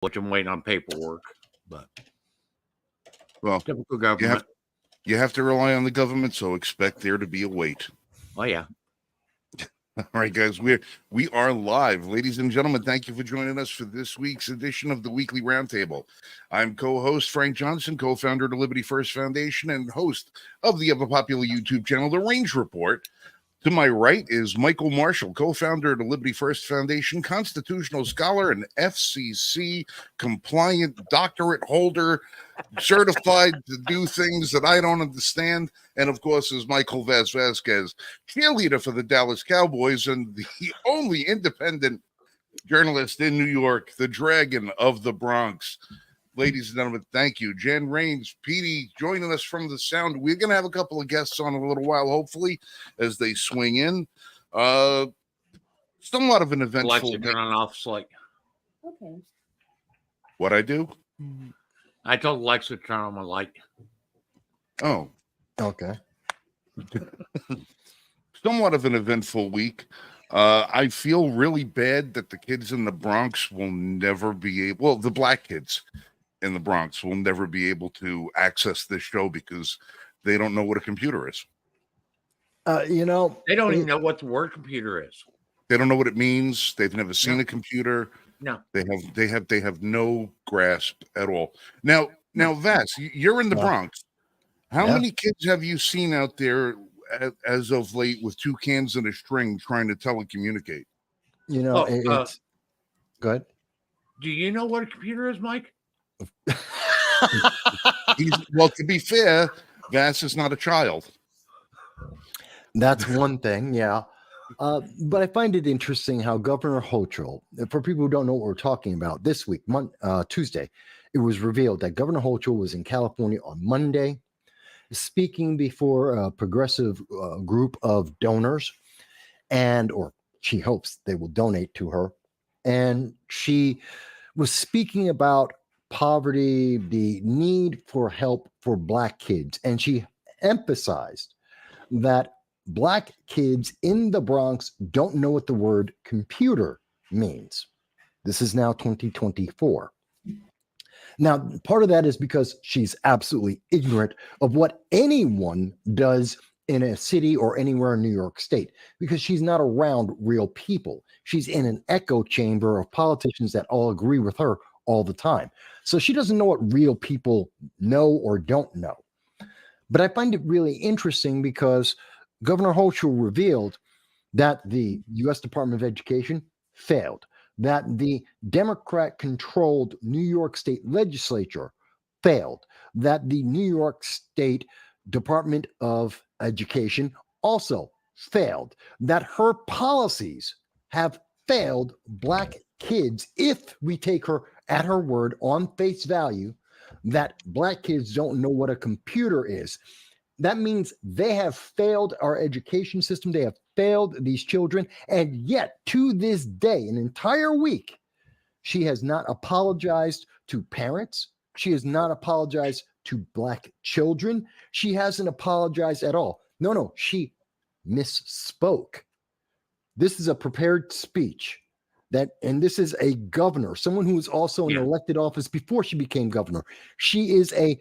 which I'm waiting on paperwork. But well, typical government. You have to rely on the government, so expect there to be a wait. Oh yeah. All right, guys, we are live. Ladies and gentlemen, thank you for joining us for this week's edition of the Weekly Roundtable. I'm co-host Frank Johnson, co-founder of the Liberty First Foundation and host of the ever-popular YouTube channel, The Range Report. To my right is Michael Marshall, co-founder of the Liberty First Foundation, constitutional scholar, and FCC compliant doctorate holder, certified to do things that I don't understand. And of course, is Michael Vasquez, cheerleader for the Dallas Cowboys and the only independent journalist in New York, the Dragon of the Bronx. Ladies and gentlemen, thank you. Jen Rains, Petey, joining us from the sound. We're going to have a couple of guests on a little while, hopefully, as they swing in. Somewhat of an eventful Alexa, turn on off slate. Okay. What I do? I told Alexa to turn on my light. Oh. Okay. Somewhat of an eventful week. I feel really bad that the kids in the Bronx will never be able, well, the black kids in the Bronx will never be able to access this show because they don't know what a computer is. They don't even know what the word computer is. They don't know what it means. They've never seen a computer. No. They have no grasp at all. Now, Vass, you're in the Bronx. How many kids have you seen out there as of late with two cans and a string trying to telecommunicate? It's good. Do you know what a computer is, Mike? Well, to be fair, Vass is not a child. That's one thing, yeah. But I find it interesting how Governor Hochul, for people who don't know what we're talking about, this week, Tuesday, it was revealed that Governor Hochul was in California on Monday, speaking before a progressive group of donors, or she hopes they will donate to her. And she was speaking about poverty, the need for help for Black kids. And she emphasized that Black kids in the Bronx don't know what the word computer means. This is now 2024. Now, part of that is because she's absolutely ignorant of what anyone does in a city or anywhere in New York State, because she's not around real people. She's in an echo chamber of politicians that all agree with her all the time. So she doesn't know what real people know or don't know. But I find it really interesting because Governor Hochul revealed that the U.S. Department of Education failed, that the Democrat-controlled New York State legislature failed, that the New York State Department of Education also failed, that her policies have failed Black kids, if we take her at her word on face value, that Black kids don't know what a computer is. That means they have failed our education system. They have failed these children. And yet, to this day, an entire week, she has not apologized to parents. She has not apologized to Black children. She hasn't apologized at all. No, she misspoke. This is a prepared speech. And this is a governor, someone who was also in elected office before she became governor. She is a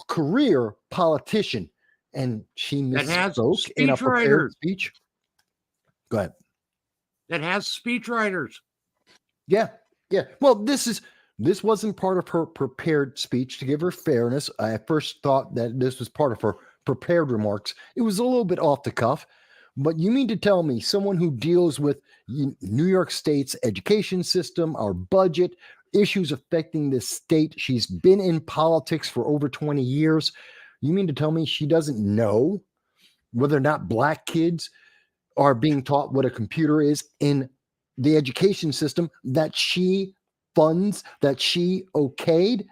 career politician. And she misspoke in a prepared speech. Go ahead. That has speechwriters. Yeah. Well, this wasn't part of her prepared speech. To give her fairness, I first thought that this was part of her prepared remarks. It was a little bit off the cuff. But you mean to tell me someone who deals with New York State's education system, our budget, issues affecting this state, she's been in politics for over 20 years. You mean to tell me she doesn't know whether or not Black kids are being taught what a computer is in the education system that she funds, that she okayed,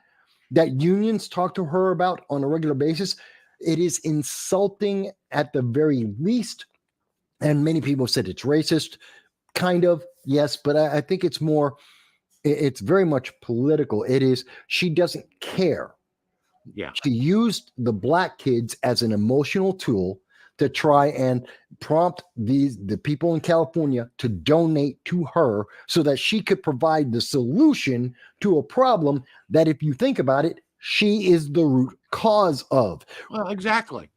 that unions talk to her about on a regular basis? It is insulting at the very least. And many people said it's racist. Kind of, yes, but I think it's very much political. It is, she doesn't care. Yeah. She used the Black kids as an emotional tool to try and prompt the people in California to donate to her so that she could provide the solution to a problem that, if you think about it, she is the root cause of. Well, exactly.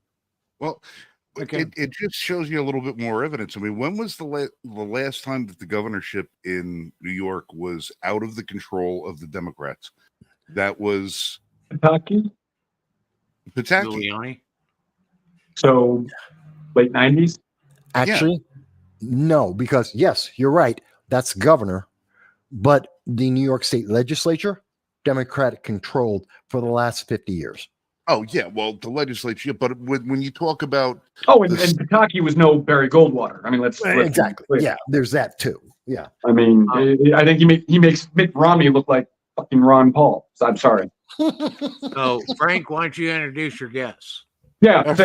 Well, it just shows you a little bit more evidence. I mean, when was the last time that the governorship in New York was out of the control of the Democrats? That was Pataki. Giuliani. So late 90s. Actually, no, because yes, you're right. That's governor, but the New York State legislature, Democratic controlled for the last 50 years. Oh yeah, well the legislature, but when you talk about and Pataki was no Barry Goldwater. I mean, let's exactly. Yeah, there's that too. Yeah. I mean, I think he makes Mitt Romney look like fucking Ron Paul. So I'm sorry. So Frank, why don't you introduce your guests? Yeah. Hi.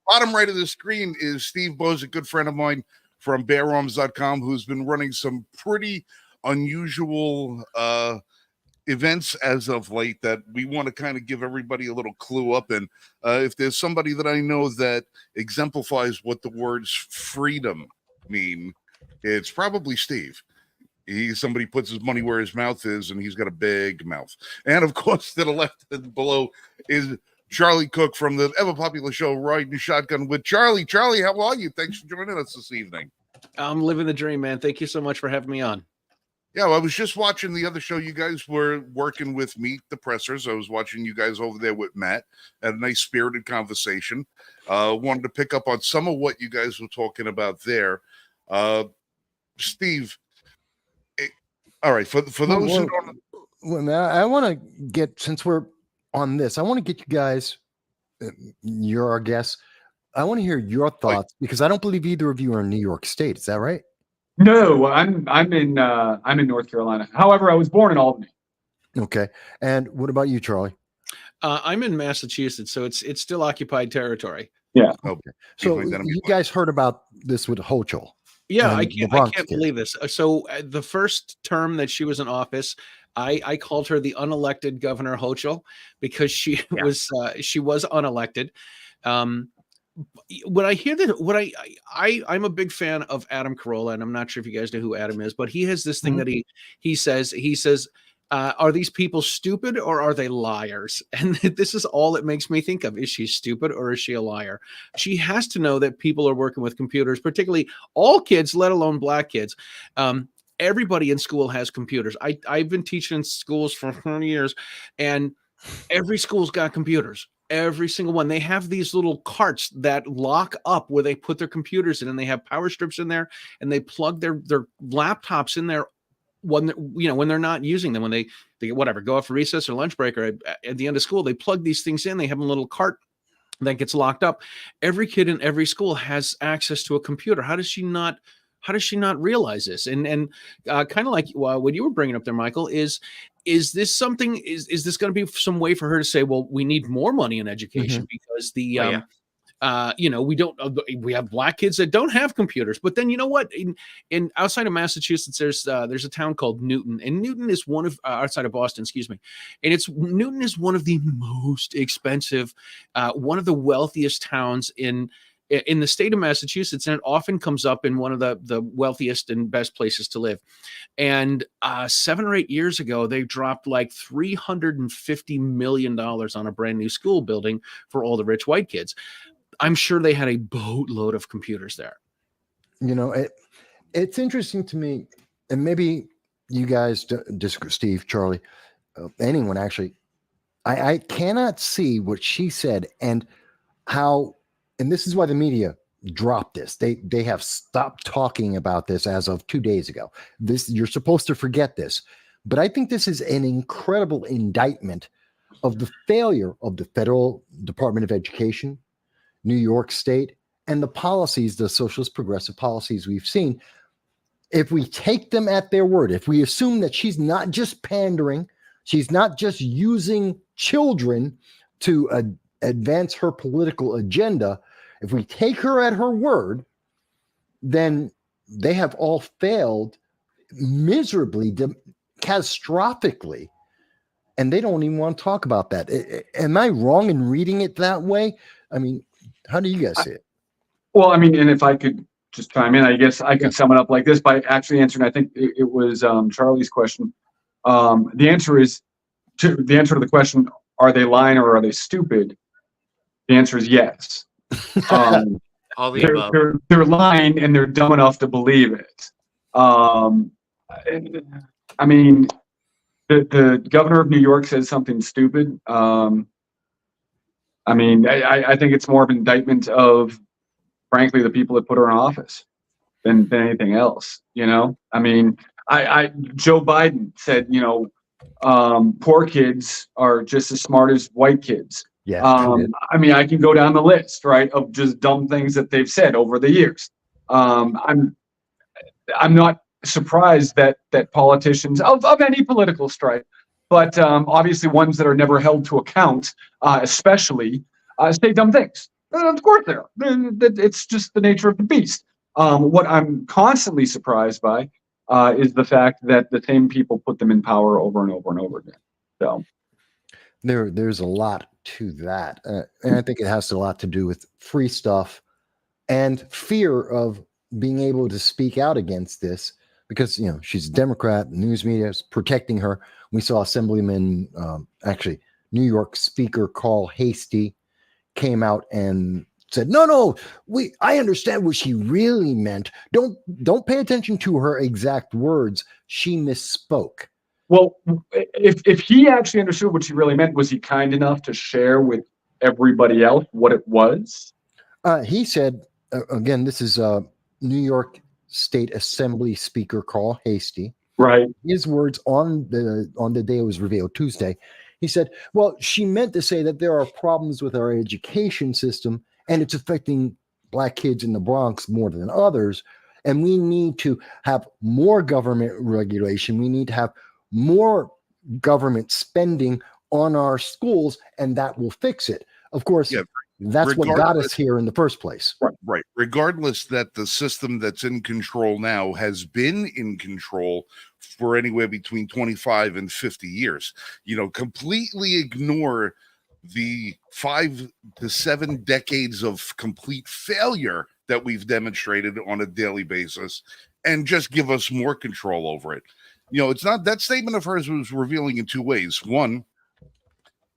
Bottom right of the screen is Steve Bozich, a good friend of mine from BearArms.com, who's been running some pretty unusual events as of late that we want to kind of give everybody a little clue up in. If there's somebody that I know that exemplifies what the words freedom mean, it's probably Steve. Somebody puts his money where his mouth is, and he's got a big mouth. And of course, to the left and below is Charlie Cook from the ever popular show Riding Shotgun with Charlie. Charlie, how are you? Thanks for joining us this evening. I'm living the dream, man. Thank you so much for having me on. Yeah, well, I was just watching the other show. You guys were working with Meet the Pressers. I was watching you guys over there with Matt. Had a nice spirited conversation. Wanted to pick up on some of what you guys were talking about there. Steve, all right, for those who don't... I want to get, since we're on this, I want to get you guys, you're our guests, I want to hear your thoughts, because I don't believe either of you are in New York State. Is that right? No, I'm in North Carolina. However, I was born in Albany. Okay. And what about you, Charlie? I'm in Massachusetts, so it's still occupied territory. Yeah. Okay. So you guys heard about this with Hochul. Yeah, I can't believe this. So the first term that she was in office, I called her the unelected Governor Hochul because she was unelected. When I hear that, I'm a big fan of Adam Carolla, and I'm not sure if you guys know who Adam is, but he has this thing that he says, are these people stupid or are they liars? And this is all it makes me think of. Is she stupid or is she a liar? She has to know that people are working with computers, particularly all kids, let alone black kids. Everybody in school has computers. I've been teaching in schools for 20 years, and every school's got computers. Every single one. They have these little carts that lock up where they put their computers in, and they have power strips in there, and they plug their laptops in there when they're not using them, when they go off for recess or lunch break or at the end of school, they plug these things in. They have a little cart that gets locked up. Every kid in every school has access to a computer. How does she not realize this? And kind of like what you were bringing up there, Michael, is this something? Is this going to be some way for her to say, well, we need more money in education because we have black kids that don't have computers. But then you know what? In outside of Massachusetts, there's a town called Newton, and Newton is one of outside of Boston, excuse me, and Newton is one of the most expensive, one of the wealthiest towns in the state of Massachusetts, and it often comes up in one of the wealthiest and best places to live. And 7 or 8 years ago, they dropped like $350 million on a brand new school building for all the rich white kids. I'm sure they had a boatload of computers there. You know, it's interesting to me, and maybe you guys disagree, Steve, Charlie, anyone actually. I cannot see what she said and how. And this is why the media dropped this. They have stopped talking about this as of 2 days ago. You're supposed to forget this. But I think this is an incredible indictment of the failure of the federal Department of Education, New York State, and the policies, the socialist progressive policies we've seen. If we take them at their word, if we assume that she's not just pandering, she's not just using children to advance her political agenda, if we take her at her word, then they have all failed miserably, catastrophically and they don't even want to talk about that. Am I wrong in reading it that way? I mean, how do you guys see it? Well, I mean, and if I could just chime in, I guess I could sum it up like this by actually answering. I think it was Charlie's question. The answer to the question: are they lying or are they stupid? The answer is yes. All the above. They're lying and they're dumb enough to believe it. I mean, the governor of New York says something stupid. I mean, I think it's more of an indictment of, frankly, the people that put her in office than anything else. You know, I mean, Joe Biden said, poor kids are just as smart as white kids. Yeah. I mean, I can go down the list, right, of just dumb things that they've said over the years. I'm not surprised that politicians of any political stripe, but obviously ones that are never held to account, especially, say dumb things. Of course they are. It's just the nature of the beast. What I'm constantly surprised by is the fact that the same people put them in power over and over and over again. So there's a lot to that, and I think it has a lot to do with free stuff and fear of being able to speak out against this, because she's a Democrat, news media is protecting her. We saw Assemblyman, actually New York Speaker Carl Hastie came out and said, no, I understand what she really meant. Don't pay attention to her exact words. She misspoke. Well, if he actually understood what she really meant, was he kind enough to share with everybody else what it was? He said, again, this is New York State Assembly Speaker Carl Hastie. Right. His words on the day it was revealed, Tuesday. He said, well, she meant to say that there are problems with our education system, and it's affecting Black kids in the Bronx more than others. And we need to have more government regulation. We need to have more government spending on our schools, and that will fix it. Of course, that's what got us here in the first place. Right. Regardless that the system that's in control now has been in control for anywhere between 25 and 50 years. Completely ignore the 5 to 7 decades of complete failure that we've demonstrated on a daily basis and just give us more control over it. It's not, that statement of hers was revealing in two ways. One,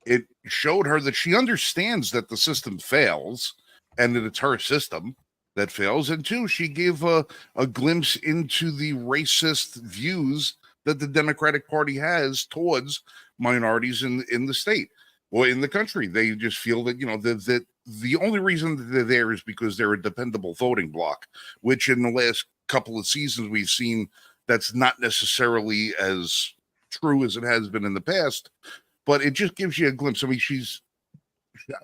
it showed her that she understands that the system fails and that it's her system that fails. And two, she gave a glimpse into the racist views that the Democratic Party has towards minorities in the state or in the country. They just feel that, that the only reason that they're there is because they're a dependable voting bloc, which in the last couple of seasons we've seen that's not necessarily as true as it has been in the past, but it just gives you a glimpse. I mean, she's,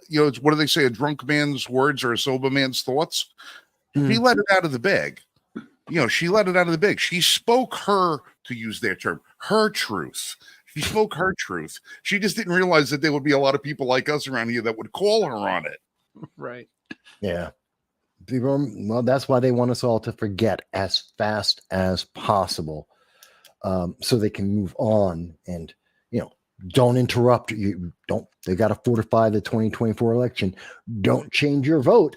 it's, what do they say? A drunk man's words are a sober man's thoughts. She let it out of the bag. She let it out of the bag. She spoke her, to use their term, her truth. She spoke her truth. She just didn't realize that there would be a lot of people like us around here that would call her on it. Right. Yeah. Well, that's why they want us all to forget as fast as possible, so they can move on and, don't interrupt. They got to fortify the 2024 election. Don't change your vote.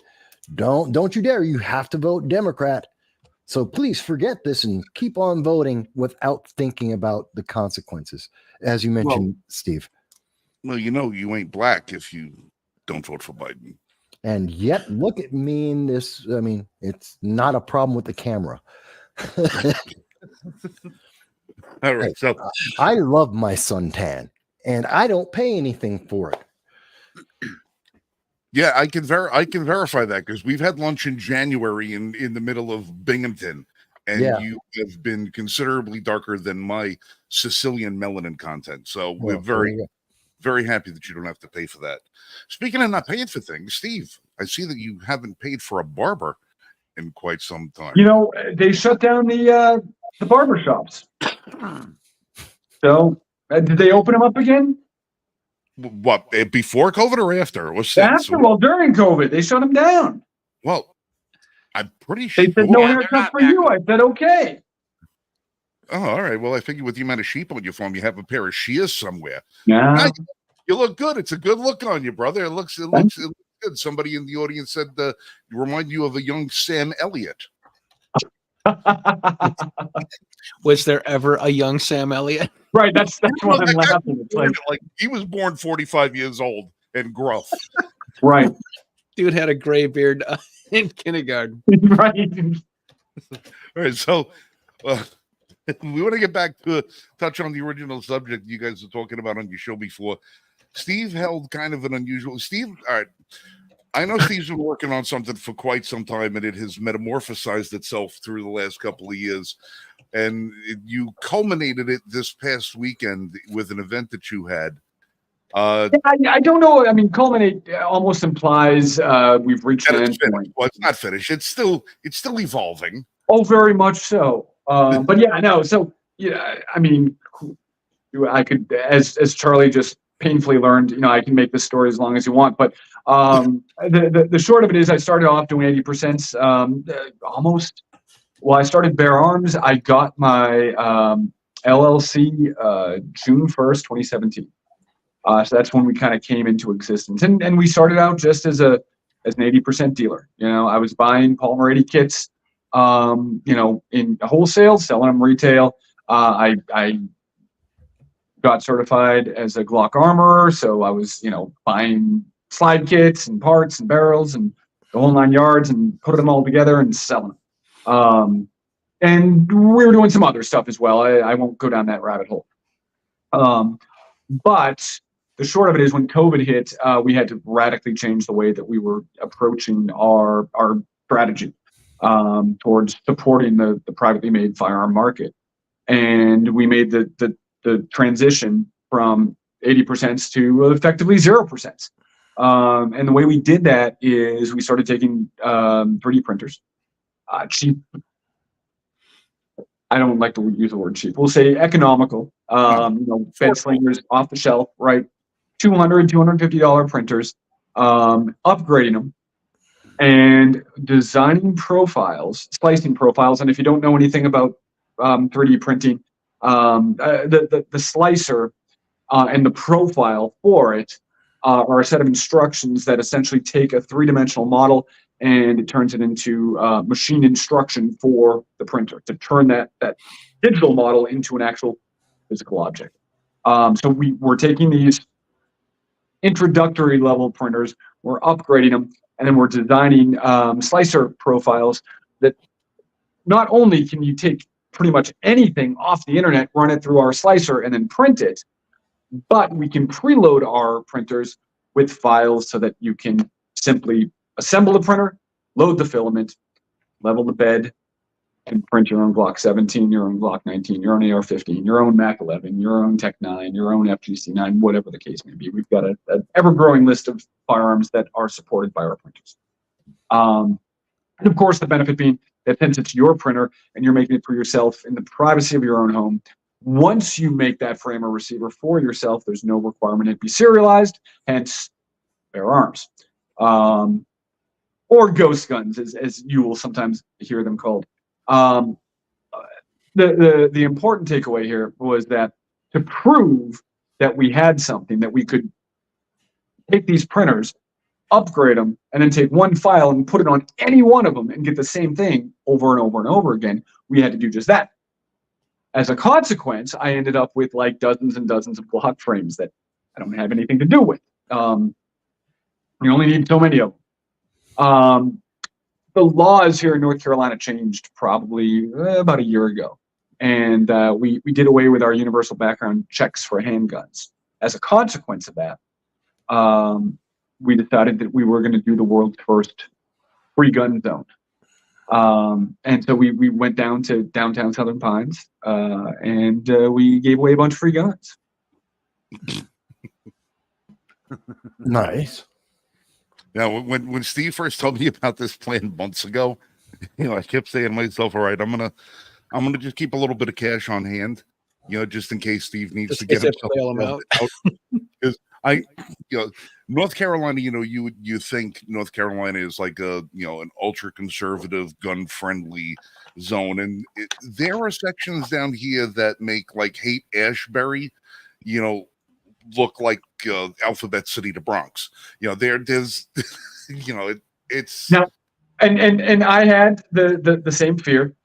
Don't you dare. You have to vote Democrat. So please forget this and keep on voting without thinking about the consequences, as you mentioned, Steve. Well, you ain't black if you don't vote for Biden. And yet, look at me in this. I mean, it's not a problem with the camera. All right. So I love my suntan, and I don't pay anything for it. Yeah, I can verify that, because we've had lunch in January in the middle of Binghamton, and you have been considerably darker than my Sicilian melanin content. So we're very happy that you don't have to pay for that. Speaking of not paying for things, Steve, I see that you haven't paid for a barber in quite some time. They shut down the barber shops. So did they open them up again? What, before COVID or after? After, well, during COVID, they shut them down. Well, I'm pretty sure they said no haircut for you. I said okay. Oh, all right. Well, I figure with the amount of sheep on your farm, you have a pair of shears somewhere. Yeah. God, you look good. It's a good look on you, brother. It looks good. Somebody in the audience said you remind you of a young Sam Elliott. Was there ever a young Sam Elliott? Right. That's what I'm laughing. It's Like he was born 45 years old and gruff. right. Dude had a gray beard in kindergarten. Right. All right. So we want to get back to touch on the original subject you guys were talking about on your show before. Steve held kind of an unusual. Steve, all right. I know Steve's been working on something for quite some time, and it has metamorphosized itself through the last couple of years. And you culminated it this past weekend with an event that you had. I don't know. I mean, culminate almost implies we've reached an end point. Well, it's not finished. It's still evolving. Oh, very much so. But yeah, no. So yeah, I mean, I could, as Charlie just painfully learned, I can make this story as long as you want. But the short of it is, I started off doing 80%. Almost. Well, I started Bare Arms. I got my LLC June 1st, 2017. So that's when we kind of came into existence, and we started out just as an 80% dealer. I was buying Polymer 80 kits, in wholesale, selling them retail. I got certified as a Glock armorer, so I was, buying slide kits and parts and barrels and the whole 9 yards and putting them all together and selling them. And we were doing some other stuff as well. I won't go down that rabbit hole. But the short of it is, when COVID hit, we had to radically change the way that we were approaching our strategy towards supporting the privately made firearm market. And we made the transition from 80% to effectively 0%. And the way we did that is we started taking 3D printers, cheap. I don't like to use the word cheap. We'll say economical, bed slingers off the shelf, right? $200, $250 printers, upgrading them and designing profiles, splicing profiles. And if you don't know anything about 3D printing, the slicer and the profile for it are a set of instructions that essentially take a three-dimensional model and it turns it into machine instruction for the printer to turn that digital model into an actual physical object. So we're taking these introductory level printers, we're upgrading them, and then we're designing slicer profiles that not only can you take pretty much anything off the internet, run it through our slicer, and then print it, but we can preload our printers with files so that you can simply assemble the printer, load the filament, level the bed, and print your own Glock 17, your own Glock 19, your own AR-15, your own Mac 11, your own Tech 9, your own FGC9, whatever the case may be. We've got an ever-growing list of firearms that are supported by our printers. And of course, the benefit being that since it's your printer and you're making it for yourself in the privacy of your own home, once you make that frame or receiver for yourself, there's no requirement it be serialized, hence Bare Arms. Or ghost guns, as you will sometimes hear them called. The important takeaway here was that to prove that we had something, that we could take these printers, upgrade them, and then take one file and put it on any one of them and get the same thing over and over and over again, we had to do just that. As a consequence, I ended up with like dozens and dozens of Glock frames that I don't have anything to do with. You only need so many of them. The laws here in North Carolina changed probably about a year ago. And we did away with our universal background checks for handguns. As a consequence of that, we decided that we were going to do the world's first free gun zone. And so we went down to downtown Southern Pines and we gave away a bunch of free guns. Nice. Now, when Steve first told me about this plan months ago, I kept saying to myself, "All right, I'm gonna just keep a little bit of cash on hand, just in case Steve needs to get himself out." Because I, North Carolina, you think North Carolina is like an ultra conservative, gun friendly zone, and there are sections down here that make like Haight Ashbury, look like Alphabet City to Bronx. There's, it's now, and I had the same fear.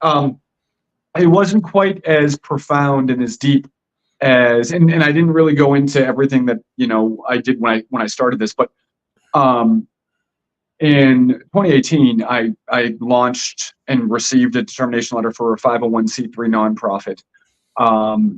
It wasn't quite as profound and as deep as, and I didn't really go into everything that I did when I started this, but in 2018 I launched and received a determination letter for a 501c3 nonprofit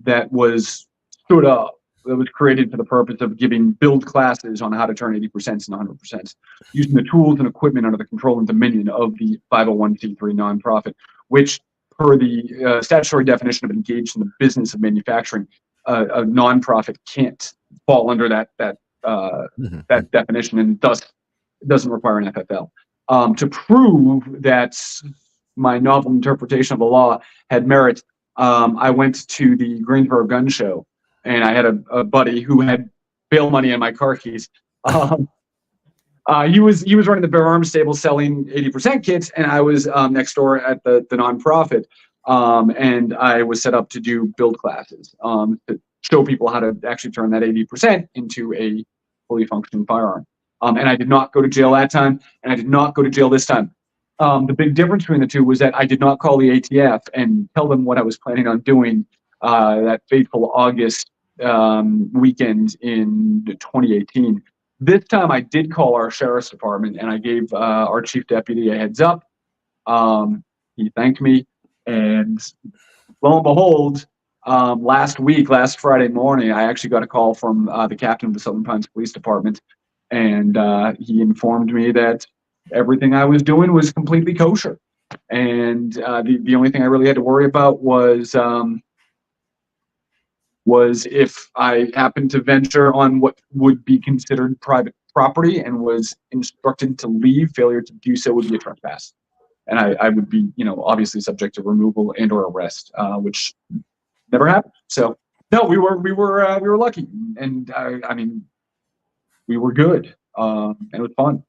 that was stood up, that was created for the purpose of build classes on how to turn 80% into 100%, using the tools and equipment under the control and dominion of the 501c3 nonprofit, which, per the statutory definition of engaged in the business of manufacturing, a nonprofit can't fall under that definition, and thus it doesn't require an FFL. To prove that my novel interpretation of the law had merit, I went to the Greensboro Gun Show, and I had a buddy who had bail money and my car keys. He was running the Bear Arms stable selling 80% kits, and I was next door at the nonprofit, and I was set up to do build classes to show people how to actually turn that 80% into a fully functioning firearm. And I did not go to jail that time, and I did not go to jail this time. The big difference between the two was that I did not call the ATF and tell them what I was planning on doing that fateful August weekend in 2018. This time I did call our sheriff's department, and I gave our chief deputy a heads up. He thanked me, and lo and behold, last Friday morning, I actually got a call from the captain of the Southern Pines Police Department, and he informed me that everything I was doing was completely kosher. And the only thing I really had to worry about was if I happened to venture on what would be considered private property and was instructed to leave, failure to do so would be a trespass. And I would be, obviously subject to removal and or arrest, which never happened. So no, we were lucky, and I mean, we were good, and it was fun.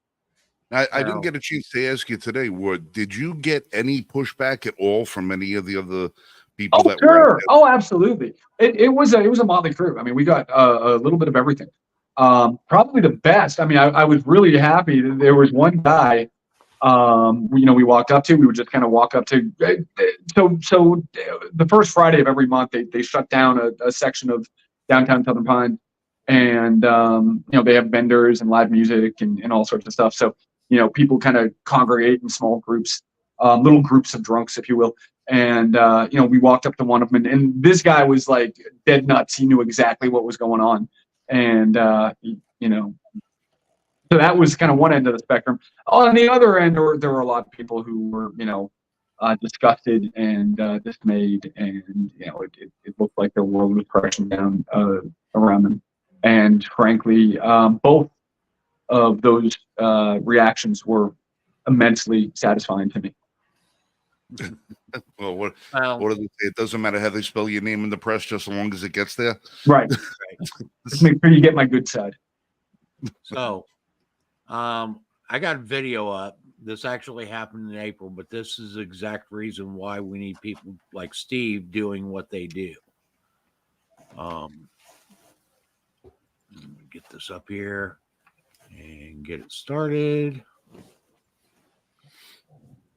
I didn't get a chance to ask you today. Did you get any pushback at all from any of the other people? Oh, sure. Oh, absolutely. It was a motley crew. I mean, we got a little bit of everything. Probably the best. I mean, I was really happy that there was one guy. We walked up to. We would just kind of walk up to. So the first Friday of every month, they shut down a section of downtown Southern Pines, and they have vendors and live music and all sorts of stuff. So people kind of congregate in small groups, little groups of drunks, if you will. And we walked up to one of them, and this guy was like dead nuts. He knew exactly what was going on, and so that was kind of one end of the spectrum. On the other end, there were a lot of people who were disgusted and dismayed, and it looked like their world was crashing down around them. And frankly, both of those reactions were immensely satisfying to me. Well, what do they say? It doesn't matter how they spell your name in the press, just as long as it gets there. Right. Just make sure you get my good side. So, I got video up. This actually happened in April, but this is the exact reason why we need people like Steve doing what they do. Let me get this up here and get it started.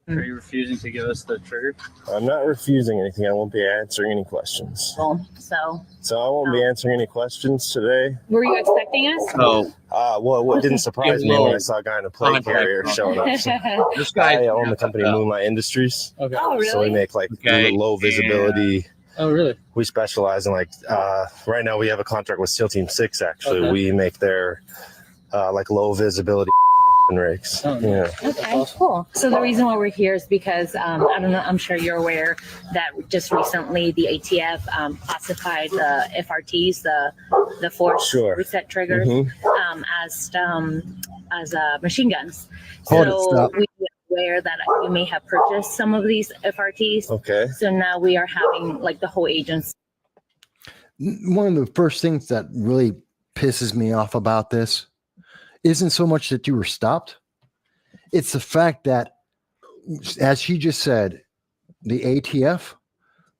Are you refusing to give us the trigger? I'm not refusing anything. I won't be answering any questions. So I won't be answering any questions today. were you expecting us? So, What didn't surprise me when I saw a guy in a plate carrier showing up. this guy I own the company Moonlight Industries. Okay. Oh, really? So we make low visibility. Oh, really? We specialize in right now we have a contract with SEAL Team 6 actually. Okay. We make their low visibility rigs. Oh, Yeah. Okay, cool. So the reason why we're here is because I don't know. I'm sure you're aware that just recently the ATF classified the FRTs, the force Sure. reset triggers, Mhm. as machine guns. Hold it, So stop. we are aware that you may have purchased some of these FRTs. Okay. So now we are having the whole agency. One of the first things that really pisses me off about this isn't so much that you were stopped. It's the fact that, as she just said, the ATF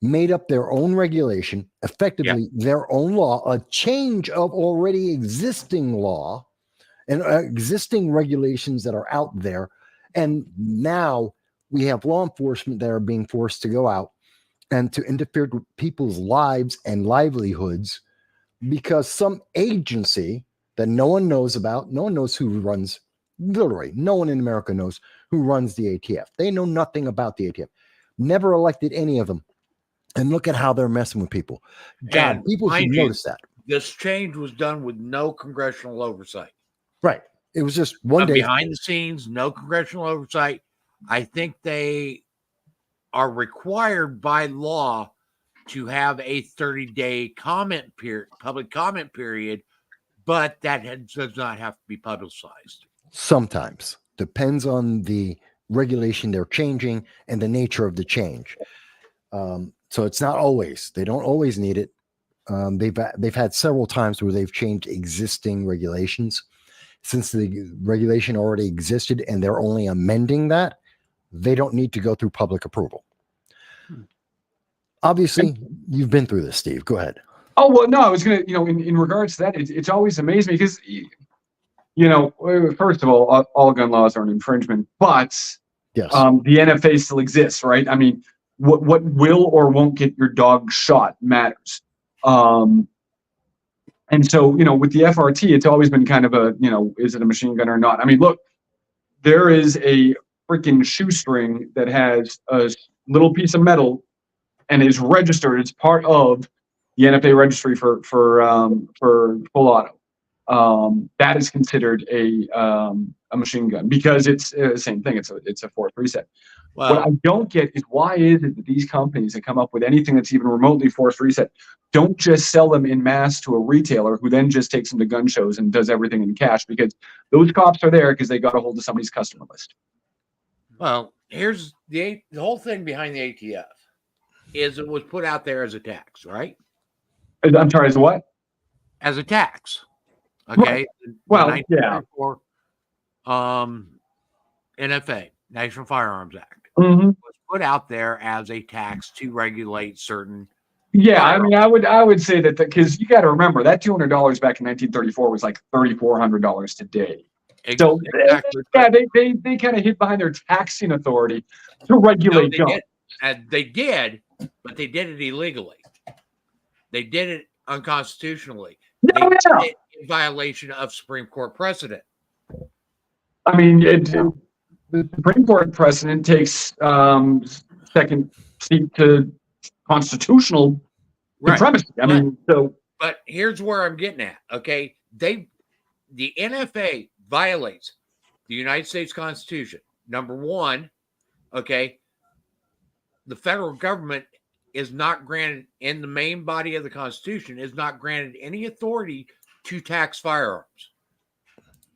made up their own regulation, effectively their own law, a change of already existing law and existing regulations that are out there. And now we have law enforcement that are being forced to go out and to interfere with people's lives and livelihoods because some agency that no one knows about, no one knows who runs, literally, no one in America knows who runs the ATF. They know nothing about the ATF. Never elected any of them. And look at how they're messing with people. God, And people should mind you, notice that. This change was done with no congressional oversight. Right. It was just one day. Behind the scenes, no congressional oversight. I think they are required by law to have a 30-day comment period, public comment period, but that does not have to be publicized. Sometimes. Depends on the regulation they're changing and the nature of the change. So it's not always. They don't always need it. They've had several times where they've changed existing regulations. Since the regulation already existed and they're only amending that, they don't need to go through public approval. Obviously, you've been through this, Steve. Go ahead. Oh, well, no, I was going to, in regards to that, it's always amazed me because, first of all gun laws are an infringement, but yes, the NFA still exists, right? I mean, what will or won't get your dog shot matters. And so, with the FRT, it's always been kind of a, is it a machine gun or not? I mean, look, there is a freaking shoestring that has a little piece of metal and is registered. It's part of the NFA registry for full auto. That is considered a machine gun because it's the same thing. It's a force reset. Well, what I don't get is why is it that these companies that come up with anything that's even remotely force reset don't just sell them in mass to a retailer who then just takes them to gun shows and does everything in cash, because those cops are there because they got a hold of somebody's customer list. Well, here's the whole thing behind the ATF is it was put out there as a tax, right? I'm sorry, as what? As a tax. Okay. Right. Well, yeah. NFA, National Firearms Act, Mm-hmm. was put out there as a tax to regulate certain. Yeah, firearms. I mean, I would say that because you got to remember that $200 back in 1934 was like $3,400 today. So Exactly. yeah, they kind of hid behind their taxing authority to regulate guns. They did, but they did it illegally. They did it unconstitutionally. They did it in violation of Supreme Court precedent. I mean, the Supreme Court precedent takes second seat to constitutional supremacy. I mean, so. But here's where I'm getting at. Okay, the NFA violates the United States Constitution. Number one, okay, the federal government is not granted, in the main body of the Constitution, is not granted any authority to tax firearms.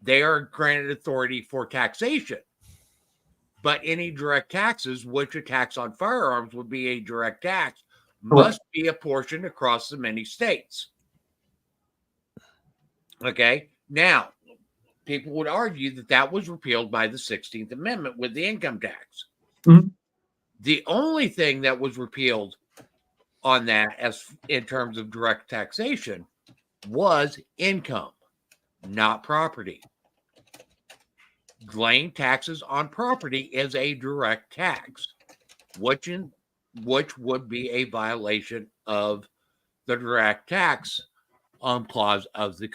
They are granted authority for taxation. But any direct taxes, which a tax on firearms would be a direct tax, must be apportioned across the many states. Okay, now, people would argue that that was repealed by the 16th Amendment with the income tax. Mm-hmm. The only thing that was repealed on that, as in terms of direct taxation, was income, not property. Laying taxes on property is a direct tax, which would be a violation of the direct tax clause of the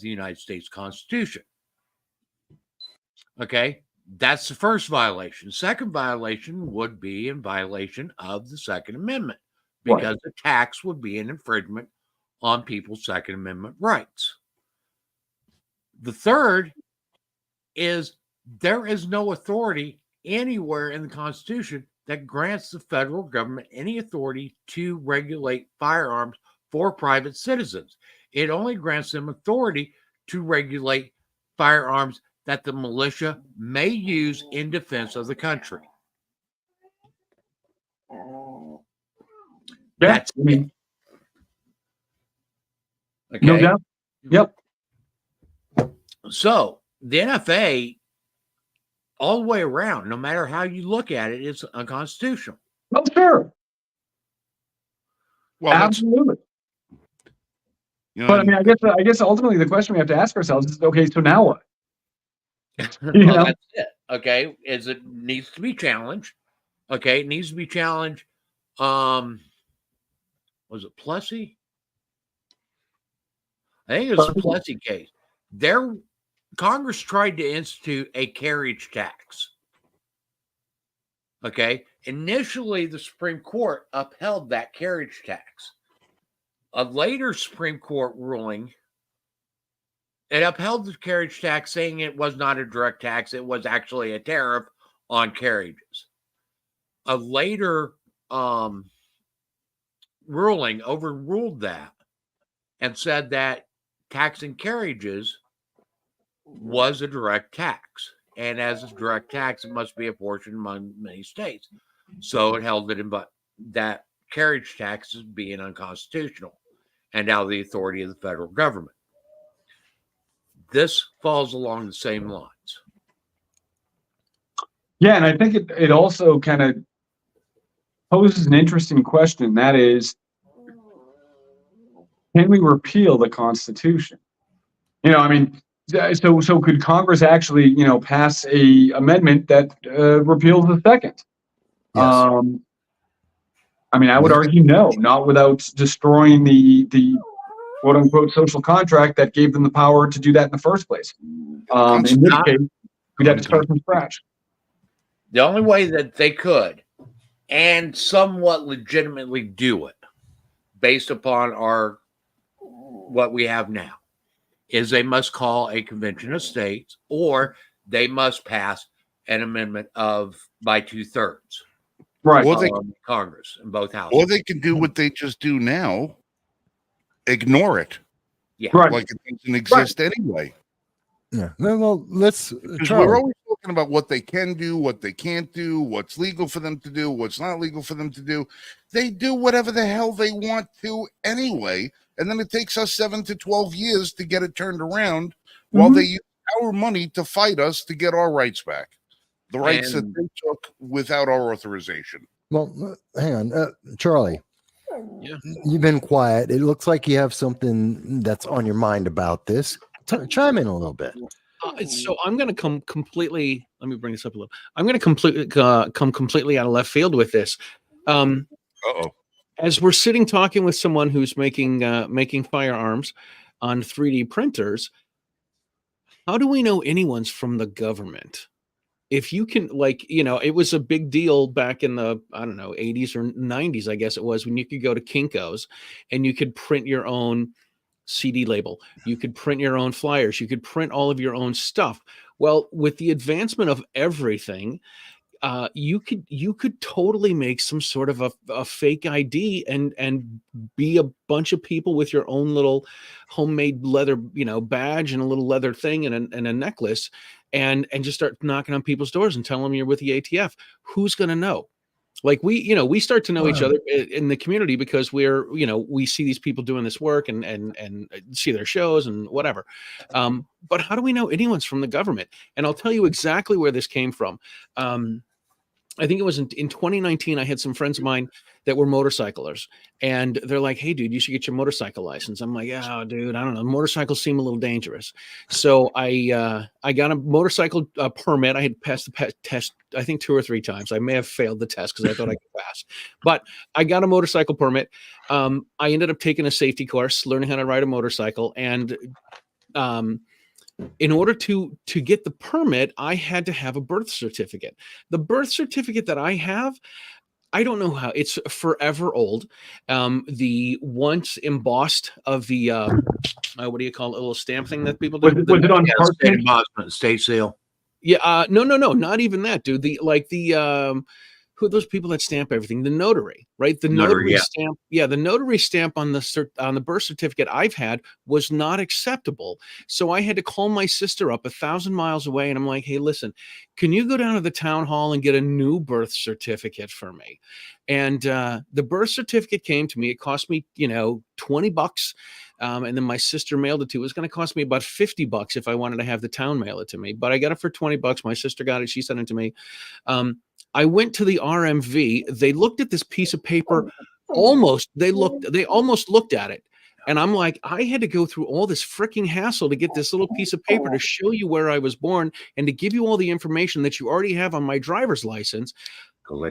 United States Constitution. Okay, that's the first violation. Second violation would be in violation of the Second Amendment, because the tax would be an infringement on people's Second Amendment rights. The third is there is no authority anywhere in the Constitution that grants the federal government any authority to regulate firearms for private citizens. It only grants them authority to regulate firearms that the militia may use in defense of the country. That's it. Okay. No doubt. Yep. So the NFA, all the way around, no matter how you look at it, it's unconstitutional. Oh, sure. Well, that's, Absolutely. you know, But I mean, I guess ultimately the question we have to ask ourselves is, okay, so now what? You Well, know? that's it. Okay. Is it needs to be challenged. Okay. It needs to be challenged. Was it Plessy? I think it was a Plessy case. Congress tried to institute a carriage tax. Okay. Initially, the Supreme Court upheld that carriage tax. A later Supreme Court ruling, it upheld the carriage tax, saying it was not a direct tax. It was actually a tariff on carriages. A later ruling overruled that and said that taxing carriages was a direct tax. And as a direct tax, it must be apportioned among many states. So it held it in, but that carriage tax is being unconstitutional and now the authority of the federal government. This falls along the same lines. Yeah, and I think it also kind of poses an interesting question. That is, can we repeal the Constitution? You know, I mean, so could Congress actually, pass a amendment that repeals the second? Yes. I mean, I would argue no, not without destroying the quote unquote social contract that gave them the power to do that in the first place. In this case, we'd have to start from scratch. The only way that they could, and somewhat legitimately do it, based upon what we have now, is they must call a convention of states, or they must pass an amendment by 2/3. Right. Or Congress in both houses. or they can do what they just do now, ignore it. Yeah. Right. Like it doesn't exist anyway. Yeah. Well, let's. Because we're always talking about what they can do, what they can't do, what's legal for them to do, what's not legal for them to do. They do whatever the hell they want to anyway. And then it takes us 7 to 12 years to get it turned around while they use our money to fight us to get our rights back. The rights that they took without our authorization. Well, hang on. Charlie. Yeah. You've been quiet. It looks like you have something that's on your mind about this. Chime in a little bit. So I'm going to come completely. Let me bring this up a little. I'm going to come completely out of left field with this. As we're sitting talking with someone who's making firearms on 3D printers, how do we know anyone's from the government? If you can, it was a big deal back in the, 80s or 90s, I guess it was, when you could go to Kinko's and you could print your own CD label. You could print your own flyers. You could print all of your own stuff. Well, with the advancement of everything, you could totally make some sort of a fake ID and be a bunch of people with your own little homemade leather, badge and a little leather thing and a necklace, and just start knocking on people's doors and telling them you're with the ATF. Who's going to know? Like we start to know each other in the community because we see these people doing this work and see their shows and whatever. But how do we know anyone's from the government? And I'll tell you exactly where this came from. I think it was in 2019. I had some friends of mine that were motorcyclers, and they're like, "Hey, dude, you should get your motorcycle license." I'm like, "Oh, dude, I don't know. Motorcycles seem a little dangerous." So I got a motorcycle permit. I had passed the test, I think 2 or 3 times. I may have failed the test because I thought I could pass, but I got a motorcycle permit. I ended up taking a safety course, learning how to ride a motorcycle, and in order to get the permit, I had to have a birth certificate. The birth certificate that I have, I don't know how, it's forever old. The once embossed of the what do you call it, a little stamp thing that people do? Was it on state seal? Yeah, no, not even that, dude. Who are those people that stamp everything? The notary, right? The Notary, notary yeah. stamp. Yeah, the notary stamp on the birth certificate I've had was not acceptable. So I had to call my sister up 1,000 miles away, and I'm like, "Hey, listen, can you go down to the town hall and get a new birth certificate for me?" And the birth certificate came to me. It cost me, $20. And then my sister mailed it to. It was going to cost me about $50 if I wanted to have the town mail it to me. But I got it for $20. My sister got it. She sent it to me. I went to the RMV. They looked at this piece of paper. They almost looked at it. And I'm like, I had to go through all this freaking hassle to get this little piece of paper to show you where I was born and to give you all the information that you already have on my driver's license.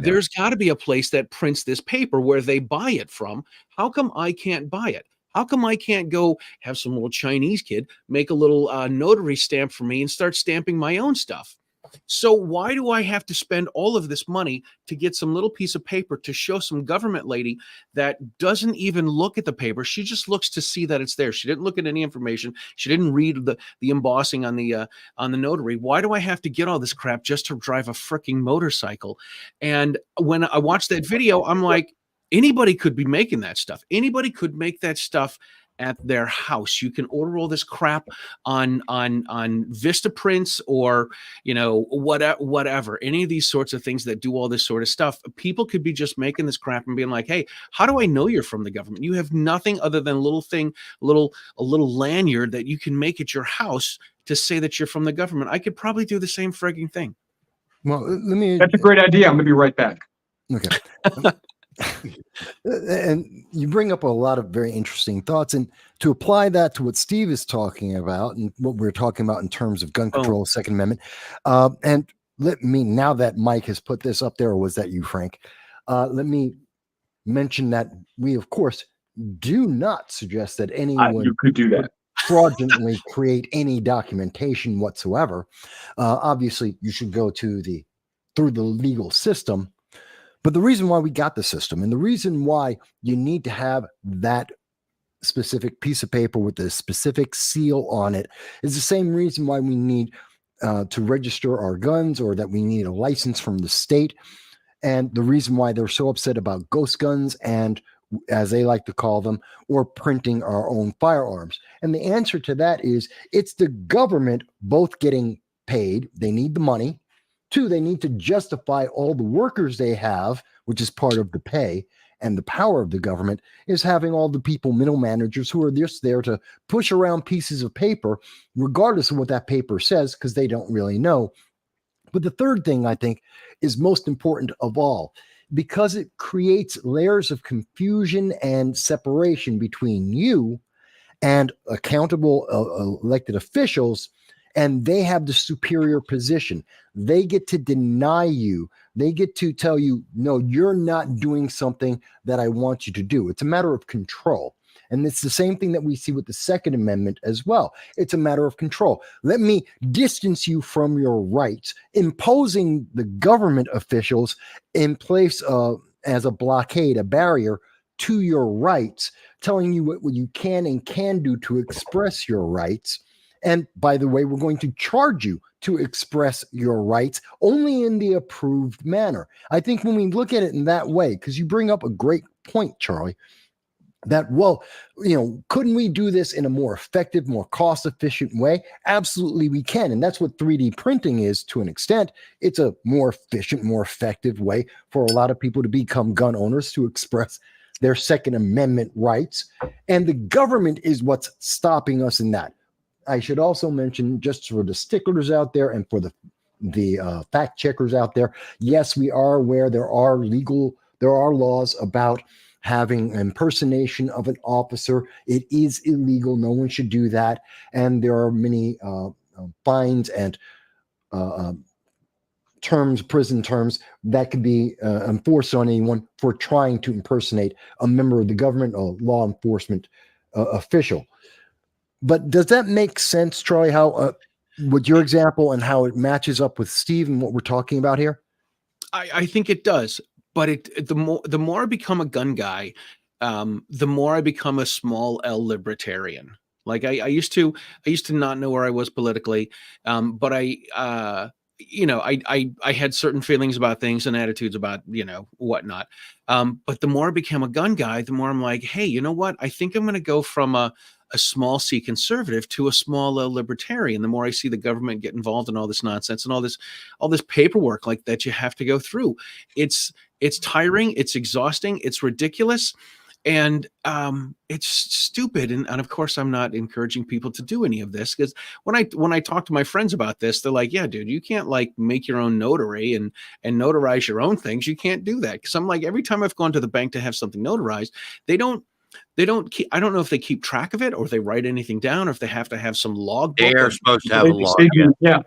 There's got to be a place that prints this paper where they buy it from. How come I can't buy it? How come I can't go have some little Chinese kid make a little notary stamp for me and start stamping my own stuff? So why do I have to spend all of this money to get some little piece of paper to show some government lady that doesn't even look at the paper? She just looks to see that it's there. She didn't look at any information. She didn't read the embossing on the notary. Why do I have to get all this crap just to drive a freaking motorcycle? And when I watched that video, I'm like, anybody could be making that stuff. Anybody could make that stuff at their house. You can order all this crap on Vistaprints or whatever. Any of these sorts of things that do all this sort of stuff. People could be just making this crap and being like, "Hey, how do I know you're from the government? You have nothing other than a little lanyard that you can make at your house to say that you're from the government." I could probably do the same frigging thing. Well, let me. That's a great idea. I'm gonna be right back. Okay. And you bring up a lot of very interesting thoughts, and to apply that to what Steve is talking about and what we're talking about in terms of gun control, Second Amendment, and let me, now that Mike has put this up there, or was that you, Frank? Let me mention that we, of course, do not suggest that anyone you could do that. fraudulently create any documentation whatsoever. Obviously, you should go through the legal system. But the reason why we got the system and the reason why you need to have that specific piece of paper with the specific seal on it is the same reason why we need to register our guns, or that we need a license from the state. And the reason why they're so upset about ghost guns, and as they like to call them, or printing our own firearms. And the answer to that is it's the government both getting paid. They need the money. Two, they need to justify all the workers they have, which is part of the pay, and the power of the government is having all the people, middle managers, who are just there to push around pieces of paper, regardless of what that paper says, because they don't really know. But the third thing I think is most important of all, because it creates layers of confusion and separation between you and accountable elected officials, and they have the superior position. They get to deny you. They get to tell you, no, you're not doing something that I want you to do. It's a matter of control. And it's the same thing that we see with the Second Amendment as well. It's a matter of control. Let me distance you from your rights, imposing the government officials in place as a blockade, a barrier to your rights, telling you what you can and can do to express your rights. And by the way, we're going to charge you to express your rights only in the approved manner. I think when we look at it in that way, because you bring up a great point, Charlie, that, well, couldn't we do this in a more effective, more cost-efficient way? Absolutely we can. And that's what 3D printing is to an extent. It's a more efficient, more effective way for a lot of people to become gun owners, to express their Second Amendment rights. And the government is what's stopping us in that. I should also mention, just for the sticklers out there and for the fact checkers out there, yes, we are aware there are laws about having impersonation of an officer. It is illegal. No one should do that. And there are many fines and prison terms that could be enforced on anyone for trying to impersonate a member of the government or law enforcement official. But does that make sense, Charlie, how with your example and how it matches up with Steve and what we're talking about here? I think it does. But the more I become a gun guy, the more I become a small L libertarian. Like I used to not know where I was politically, but I had certain feelings about things and attitudes about, whatnot. But the more I became a gun guy, the more I'm like, hey, you know what? I think I'm going to go from a small C conservative to a small L libertarian. The more I see the government get involved in all this nonsense and all this paperwork like that you have to go through, it's tiring, it's exhausting, it's ridiculous. And it's stupid. And of course, I'm not encouraging people to do any of this, because when I talk to my friends about this, they're like, yeah, dude, you can't like make your own notary and notarize your own things. You can't do that. Because I'm like, every time I've gone to the bank to have something notarized, they don't keep, I don't know if they keep track of it or if they write anything down, or if they have to have some log. They are supposed to have a log. Yeah.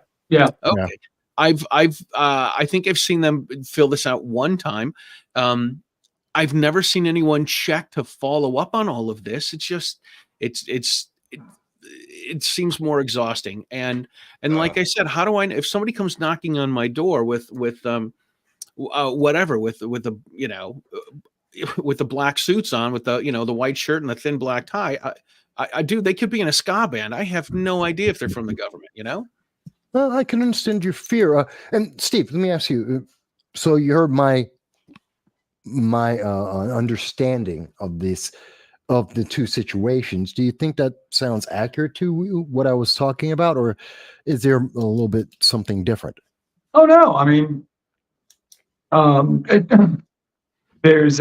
Okay. I think I've seen them fill this out one time. I've never seen anyone check to follow up on all of this. It's just, it seems more exhausting. And like I said, how do I, if somebody comes knocking on my door with whatever, with the, with the black suits on, with the, the white shirt and the thin black tie, I do, they could be in a ska band. I have no idea if they're from the government, Well, I can understand your fear. And Steve, let me ask you. So you heard my understanding of this, of the two situations. Do you think that sounds accurate to what I was talking about, or is there a little bit something different? Oh no, I mean, there's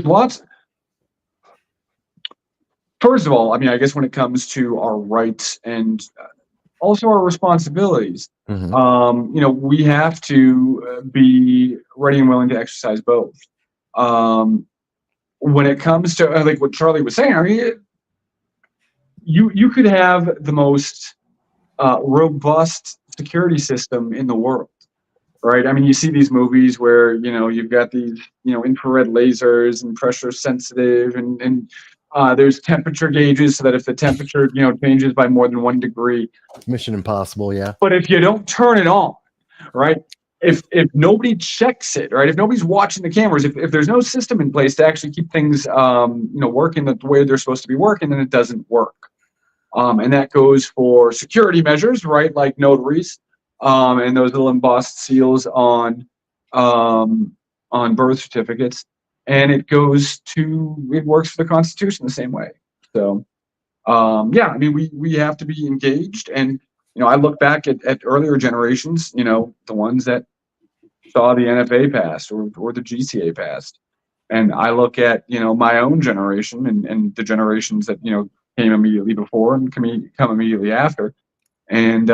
lots. First of all, I mean, I guess when it comes to our rights and also our responsibilities, we have to be ready and willing to exercise both. When it comes to like what Charlie was saying, I mean, you could have the most robust security system in the world, right? I mean, you see these movies where you've got these infrared lasers and pressure sensitive, and there's temperature gauges so that if the temperature changes by more than 1 degree, Mission Impossible, yeah. but if you don't turn it on, right? If nobody checks it, right? If nobody's watching the cameras, if there's no system in place to actually keep things working the way they're supposed to be working, then it doesn't work. And that goes for security measures, right? Like notaries, and those little embossed seals on birth certificates. And it works for the Constitution the same way. So, I mean, we have to be engaged. And, I look back at earlier generations, the ones that saw the NFA pass or the GCA passed. And I look at, my own generation and the generations that, came immediately before and come immediately after. And,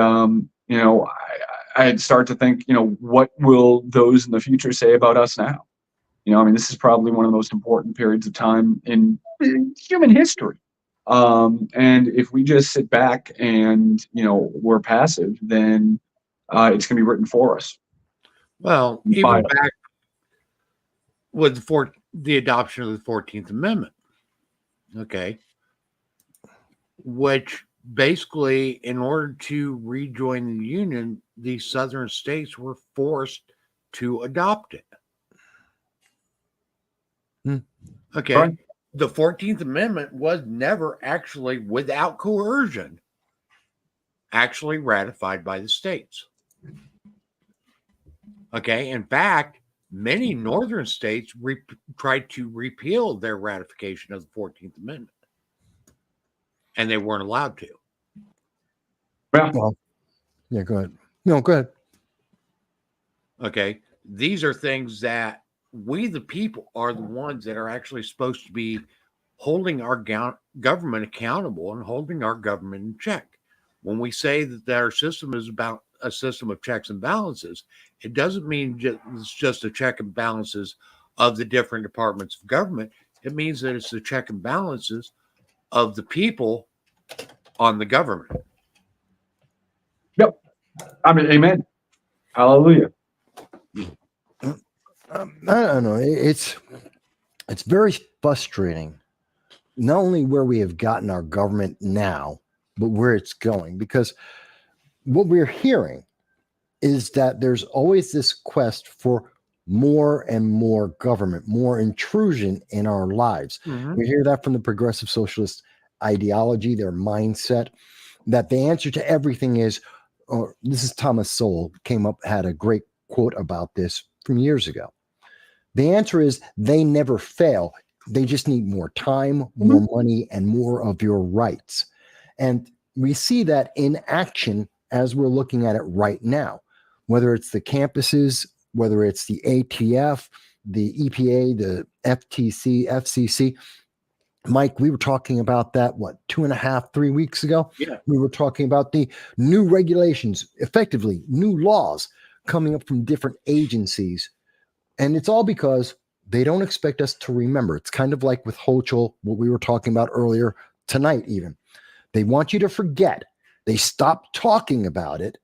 I'd start to think, what will those in the future say about us now? I mean, this is probably one of the most important periods of time in human history. And if we just sit back and, we're passive, then it's going to be written for us. Well, even back with the adoption of the 14th Amendment, okay, which basically, in order to rejoin the Union, the southern states were forced to adopt it. Okay. Right. The 14th Amendment was never actually, without coercion, actually ratified by the states. Okay. In fact, many northern states tried to repeal their ratification of the 14th Amendment, and they weren't allowed to. Well, yeah, go ahead. No, go ahead. Okay. These are things that we, the people, are the ones that are actually supposed to be holding our government accountable and holding our government in check. When we say that our system is about a system of checks and balances, it doesn't mean it's just a check and balances of the different departments of government. It means that it's the check and balances of the people on the government. Yep. I mean, amen. Hallelujah. I don't know. It's very frustrating, not only where we have gotten our government now, but where it's going. Because what we're hearing is that there's always this quest for more and more government, more intrusion in our lives. Mm-hmm. We hear that from the progressive socialist ideology, their mindset, that the answer to everything is or this is Thomas Sowell, had a great quote about this from years ago. The answer is they never fail. They just need more time, more money, and more of your rights. And we see that in action as we're looking at it right now, whether it's the campuses, whether it's the ATF, the EPA, the FTC, FCC. Mike, we were talking about that, 2.5, 3 weeks ago? Yeah. We were talking about the new regulations, effectively new laws coming up from different agencies. And it's all because they don't expect us to remember. It's kind of like with Hochul, what we were talking about earlier tonight, even. They want you to forget. They stop talking about it.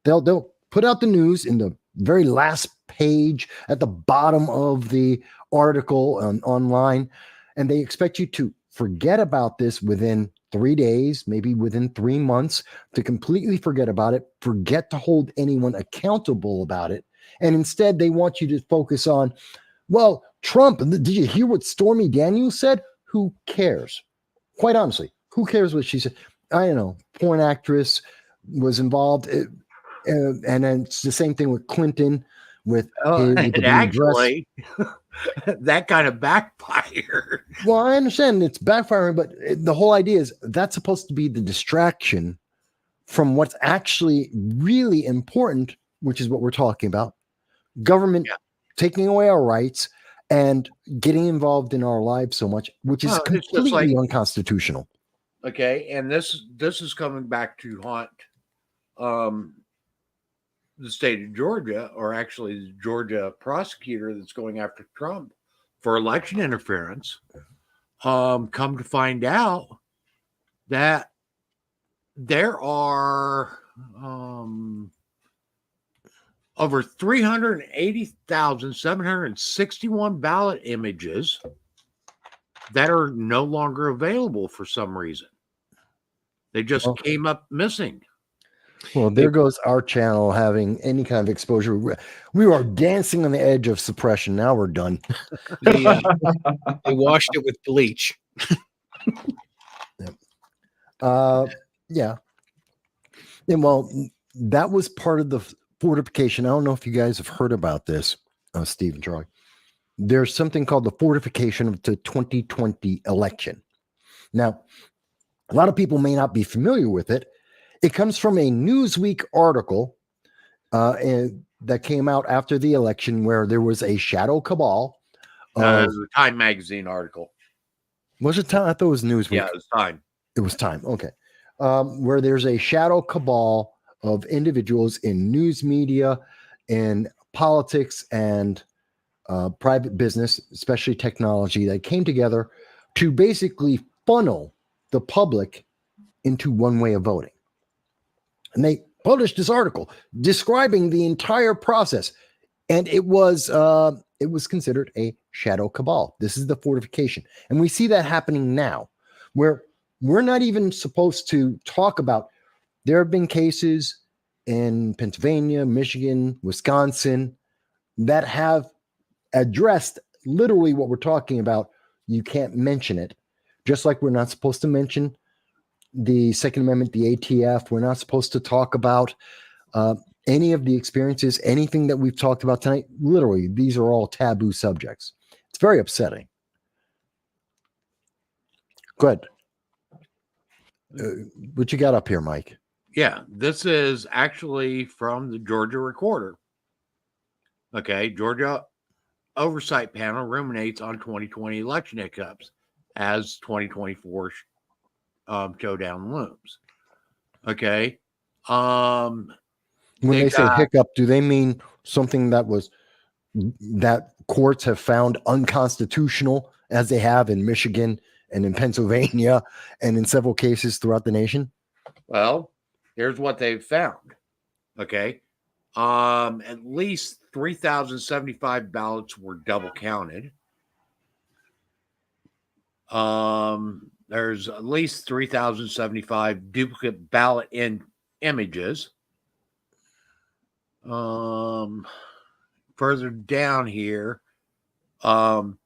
They'll put out the news in the very last page at the bottom of the article online, and they expect you to forget about this within 3 days, maybe within 3 months, to completely forget about it, forget to hold anyone accountable about it. And instead, they want you to focus on, well, Trump, did you hear what Stormy Daniels said? Who cares? Quite honestly, who cares what she said? I don't know. Porn actress was involved. And then it's the same thing with Clinton with the and blue actually, that kind of backfired. Well, I understand it's backfiring, but the whole idea is that's supposed to be the distraction from what's actually really important, which is what we're talking about. Government taking away our rights and getting involved in our lives so much, which is completely unconstitutional. Okay, and this is coming back to haunt the state of Georgia, or actually the Georgia prosecutor that's going after Trump for election interference. Come to find out that there are over 380,761 ballot images that are no longer available for some reason. They just came up missing. Well, there goes our channel having any kind of exposure. We are dancing on the edge of suppression. Now we're done. They washed it with bleach. Yeah. And well, that was part of the fortification. I don't know if you guys have heard about this, Steve and Charlie. There's something called the fortification of the 2020 election. Now, a lot of people may not be familiar with it. It comes from a Newsweek article that came out after the election where there was a shadow cabal. It was a Time magazine article. Was it Time? I thought it was Newsweek. Yeah, it was Time. It was Time. Okay. Where there's a shadow cabal of individuals in news media, in politics, and private business, especially technology, that came together to basically funnel the public into one way of voting. And they published this article describing the entire process. And it was considered a shadow cabal. This is the fortification. And we see that happening now, where we're not even supposed to talk about. There have been cases in Pennsylvania, Michigan, Wisconsin that have addressed literally what we're talking about. You can't mention it. Just like we're not supposed to mention the Second Amendment, the ATF. We're not supposed to talk about any of the experiences, anything that we've talked about tonight. Literally, these are all taboo subjects. It's very upsetting. Go ahead. What you got up here, Mike? Yeah, this is actually from the Georgia Recorder. Okay, Georgia Oversight Panel ruminates on 2020 election hiccups as 2024 showdown looms. Okay. When they say hiccup, do they mean something that courts have found unconstitutional, as they have in Michigan and in Pennsylvania and in several cases throughout the nation? Well, here's what they've found. Okay. At least 3,075 ballots were double counted. There's at least 3,075 duplicate ballot images. Further down here, the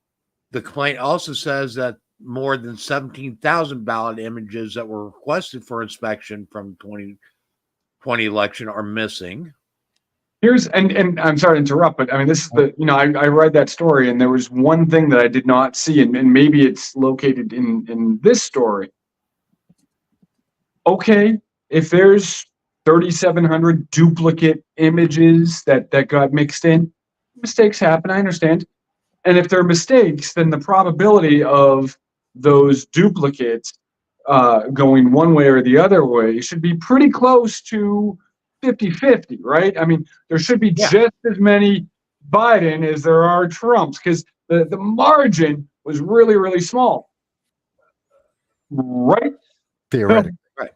complaint also says that more than 17,000 ballot images that were requested for inspection from 20 election are missing. Here's and I'm sorry to interrupt, but I mean this is the I read that story and there was one thing that I did not see, and maybe it's located in this story. Okay, if there's 3,700 duplicate images that got mixed in, mistakes happen. I understand, and if they're mistakes, then the probability of those duplicates going one way or the other way should be pretty close to 50-50, right? I mean, there should be just as many Biden as there are Trumps because the margin was really, really small, right? Theoretically. Right.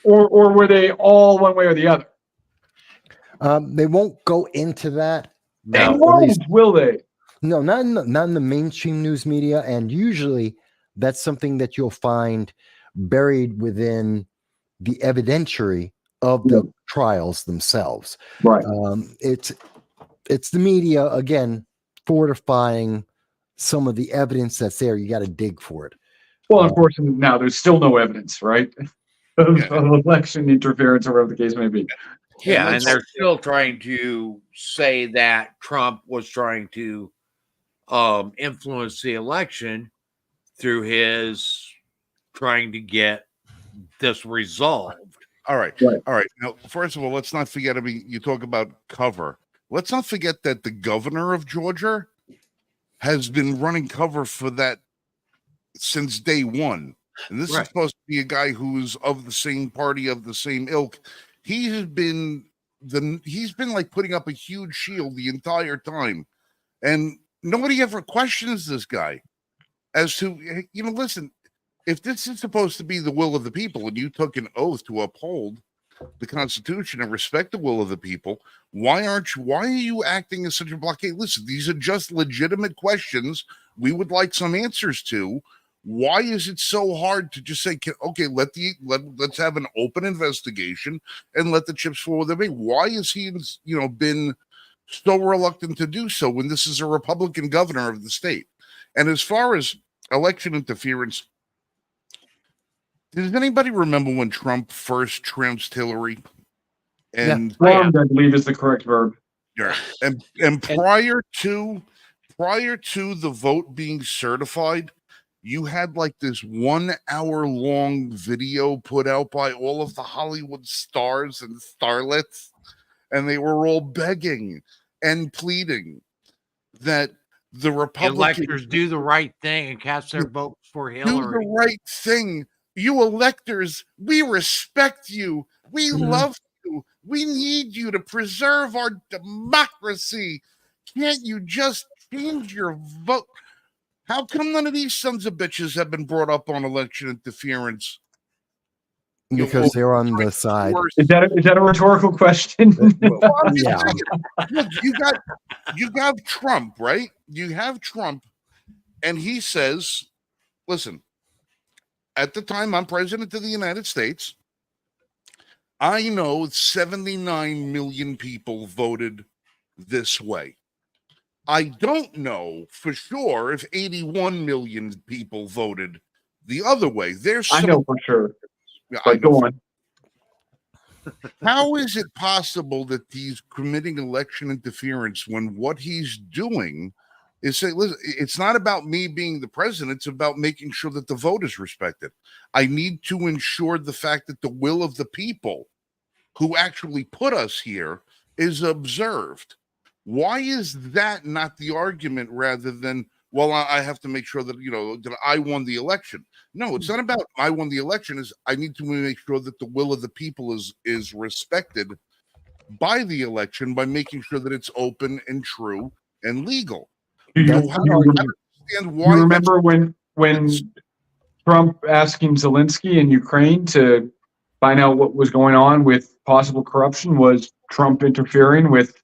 Or were they all one way or the other? They won't go into that. They at won't, least- will they? No, not in the mainstream news media, and usually that's something that you'll find buried within the evidentiary of the trials themselves. Right. It's the media again fortifying some of the evidence that's there. You got to dig for it. Well, unfortunately, now there's still no evidence, right, of election interference or whatever the case may be. Yeah, and they're still trying to say that Trump was trying to influence the election through his trying to get this resolved. All right. Right. All right. Now, first of all, let's not forget. I mean, you talk about cover. Let's not forget that the governor of Georgia has been running cover for that since day one. And this is supposed to be a guy who's of the same party, of the same ilk. He's been like putting up a huge shield the entire time. And nobody ever questions this guy as to, listen, if this is supposed to be the will of the people and you took an oath to uphold the Constitution and respect the will of the people, why are you acting as such a blockade? Listen, these are just legitimate questions we would like some answers to. Why is it so hard to just say, okay, let's have an open investigation and let the chips fall where they may? Why is he, been so reluctant to do so when this is a Republican governor of the state? And as far as election interference, does anybody remember when Trump first trounced Hillary? And Formed, I believe, is the correct verb. yeah, and prior to the vote being certified, you had like this 1 hour long video put out by all of the Hollywood stars and starlets, and they were all begging and pleading that the Republicans Electors do the right thing and cast their votes for do Hillary. the right thing. You electors, we respect you. We love you. We need you to preserve our democracy. Can't you just change your vote? How come none of these sons of bitches have been brought up on election interference? Because they're on the side. Is that a rhetorical question? Yeah. Look, you got Trump, right? You have Trump, and he says, listen, at the time I'm president of the United States, I know 79 million people voted this way. I don't know for sure if 81 million people voted the other way. I know for sure. Yeah, But go on. How is it possible that he's committing election interference when what he's doing is say, listen, it's not about me being the president, it's about making sure that the vote is respected. I need to ensure the fact that the will of the people who actually put us here is observed. Why is that not the argument rather than, well, I have to make sure that, that I won the election? No, it's not about I won the election. Is I need to make sure that the will of the people is respected by the election by making sure that it's open and true and legal. Do you, you remember when Trump asking Zelensky in Ukraine to find out what was going on with possible corruption was Trump interfering with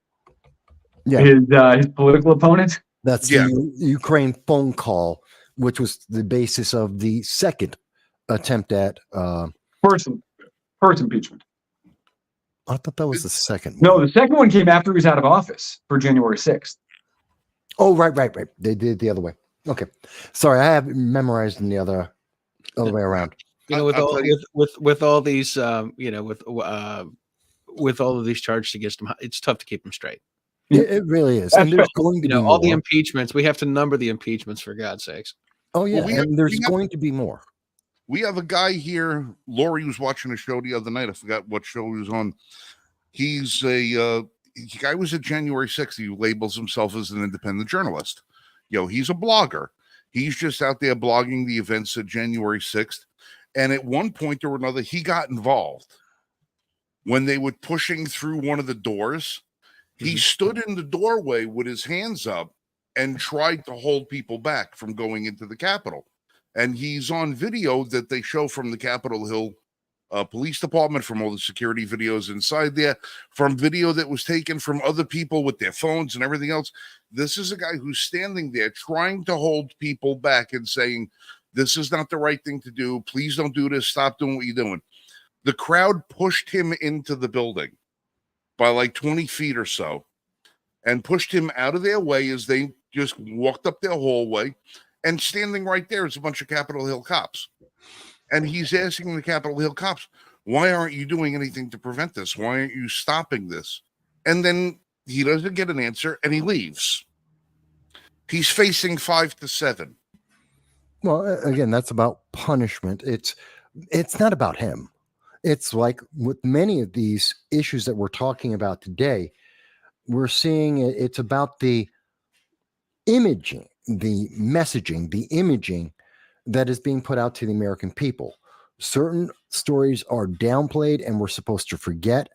his political opponent? That's the Ukraine phone call, which was the basis of the second attempt at first impeachment. I thought that was the second. No, the second one came after he was out of office for January 6th. Oh, right. They did it the other way. Okay. Sorry, I have it memorized in the other way around. With all these, with all of these charges against him, it's tough to keep him straight. It really is. And there's going to be all the more. impeachments. We have to number the impeachments, for God's sakes. Oh yeah, Well, and there's going to be more. We have a guy here. Lori was watching a show the other night. I forgot what show he was on. He's a guy was at January 6th. He labels himself as an independent journalist. He's a blogger. He's just out there blogging the events of January 6th. And at one point or another, he got involved. When they were pushing through one of the doors, he stood in the doorway with his hands up and tried to hold people back from going into the Capitol. And he's on video that they show from the Capitol Hill Police Department, from all the security videos inside there, from video that was taken from other people with their phones and everything else. This is a guy who's standing there trying to hold people back and saying, this is not the right thing to do. Please don't do this. Stop doing what you're doing. The crowd pushed him into the building by like 20 feet or so and pushed him out of their way as they just walked up their hallway. And standing right there is a bunch of Capitol Hill cops. And he's asking the Capitol Hill cops, why aren't you doing anything to prevent this? Why aren't you stopping this? And then he doesn't get an answer and he leaves. He's facing 5 to 7. Well, again, that's about punishment. It's not about him. It's like with many of these issues that we're talking about today, we're seeing it's about the imaging, the messaging, the imaging that is being put out to the American people. Certain stories are downplayed and we're supposed to forget.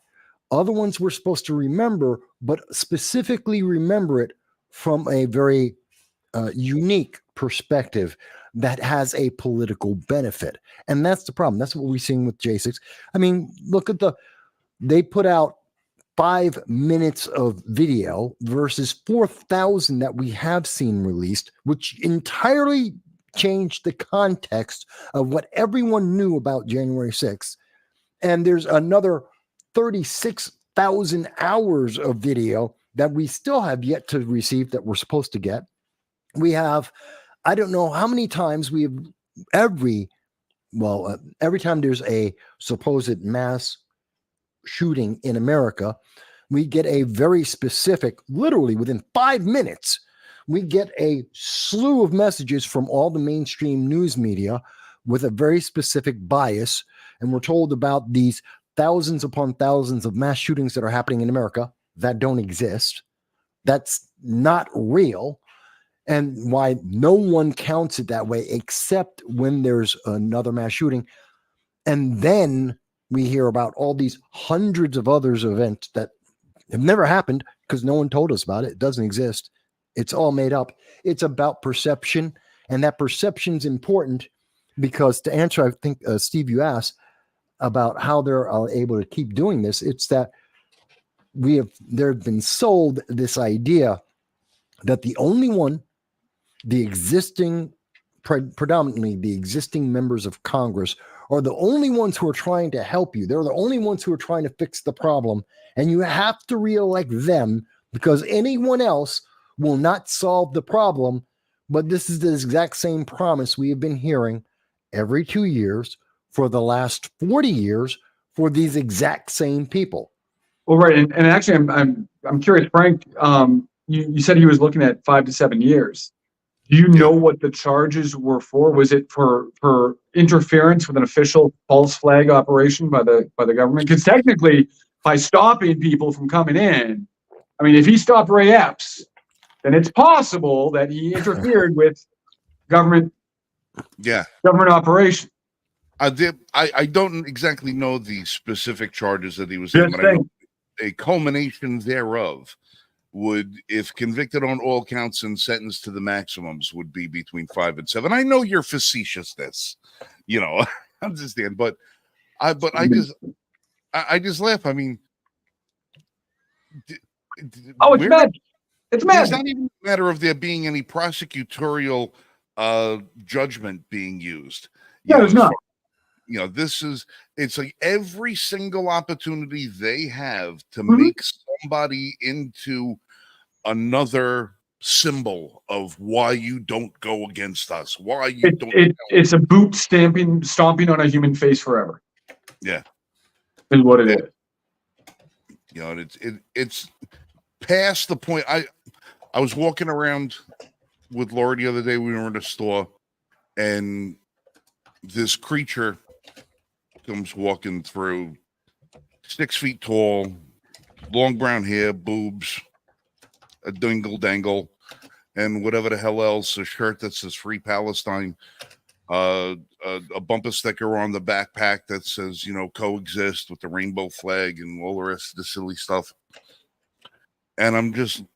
Other ones we're supposed to remember, but specifically remember it from a very unique perspective that has a political benefit. And that's the problem. That's what we're seeing with J6. I mean, look at they put out 5 minutes of video versus 4,000 that we have seen released, which entirely changed the context of what everyone knew about January 6th. And there's another 36,000 hours of video that we still have yet to receive that we're supposed to get. We have, I don't know how many times we have every time there's a supposed mass shooting in America, we get a very specific, literally within 5 minutes, we get a slew of messages from all the mainstream news media with a very specific bias. And we're told about these thousands upon thousands of mass shootings that are happening in America that don't exist. That's not real. And why no one counts it that way, except when there's another mass shooting. And then we hear about all these hundreds of others events that have never happened because no one told us about it. It doesn't exist. It's all made up. It's about perception. And that perception's important because to answer, I think, Steve, you asked about how they're able to keep doing this. It's that they've been sold this idea that the only one, the existing, predominantly the existing members of Congress are the only ones who are trying to help you. They're the only ones who are trying to fix the problem. And you have to reelect them because anyone else will not solve the problem. But this is the exact same promise we have been hearing every 2 years for the last 40 years for these exact same people. Well, right. And actually, I'm curious, Frank, you said he was looking at 5 to 7 years. Do you know what the charges were for? Was it for interference with an official false flag operation by the government? Because technically, by stopping people from coming in, I mean, if he stopped Ray Epps, then it's possible that he interfered with government operation. I don't exactly know the specific charges that he was in, but I know a culmination thereof would, if convicted on all counts and sentenced to the maximums, would be between 5 and 7. I know your facetiousness, I understand, but I just laugh. I mean, it's mad. It's mad. It's not even a matter of there being any prosecutorial judgment being used. There's not. It's like every single opportunity they have to make somebody into another symbol of why you don't go against us, why you don't. It's a boot stomping on a human face forever. Yeah. Is what it is. You know, and it's past the point. I was walking around with Laura the other day. We were in a store, and this creature comes walking through, 6 feet tall, long brown hair, boobs, a dingle dangle, and whatever the hell else, a shirt that says Free Palestine, a bumper sticker on the backpack that says, you know, coexist with the rainbow flag and all the rest of the silly stuff. And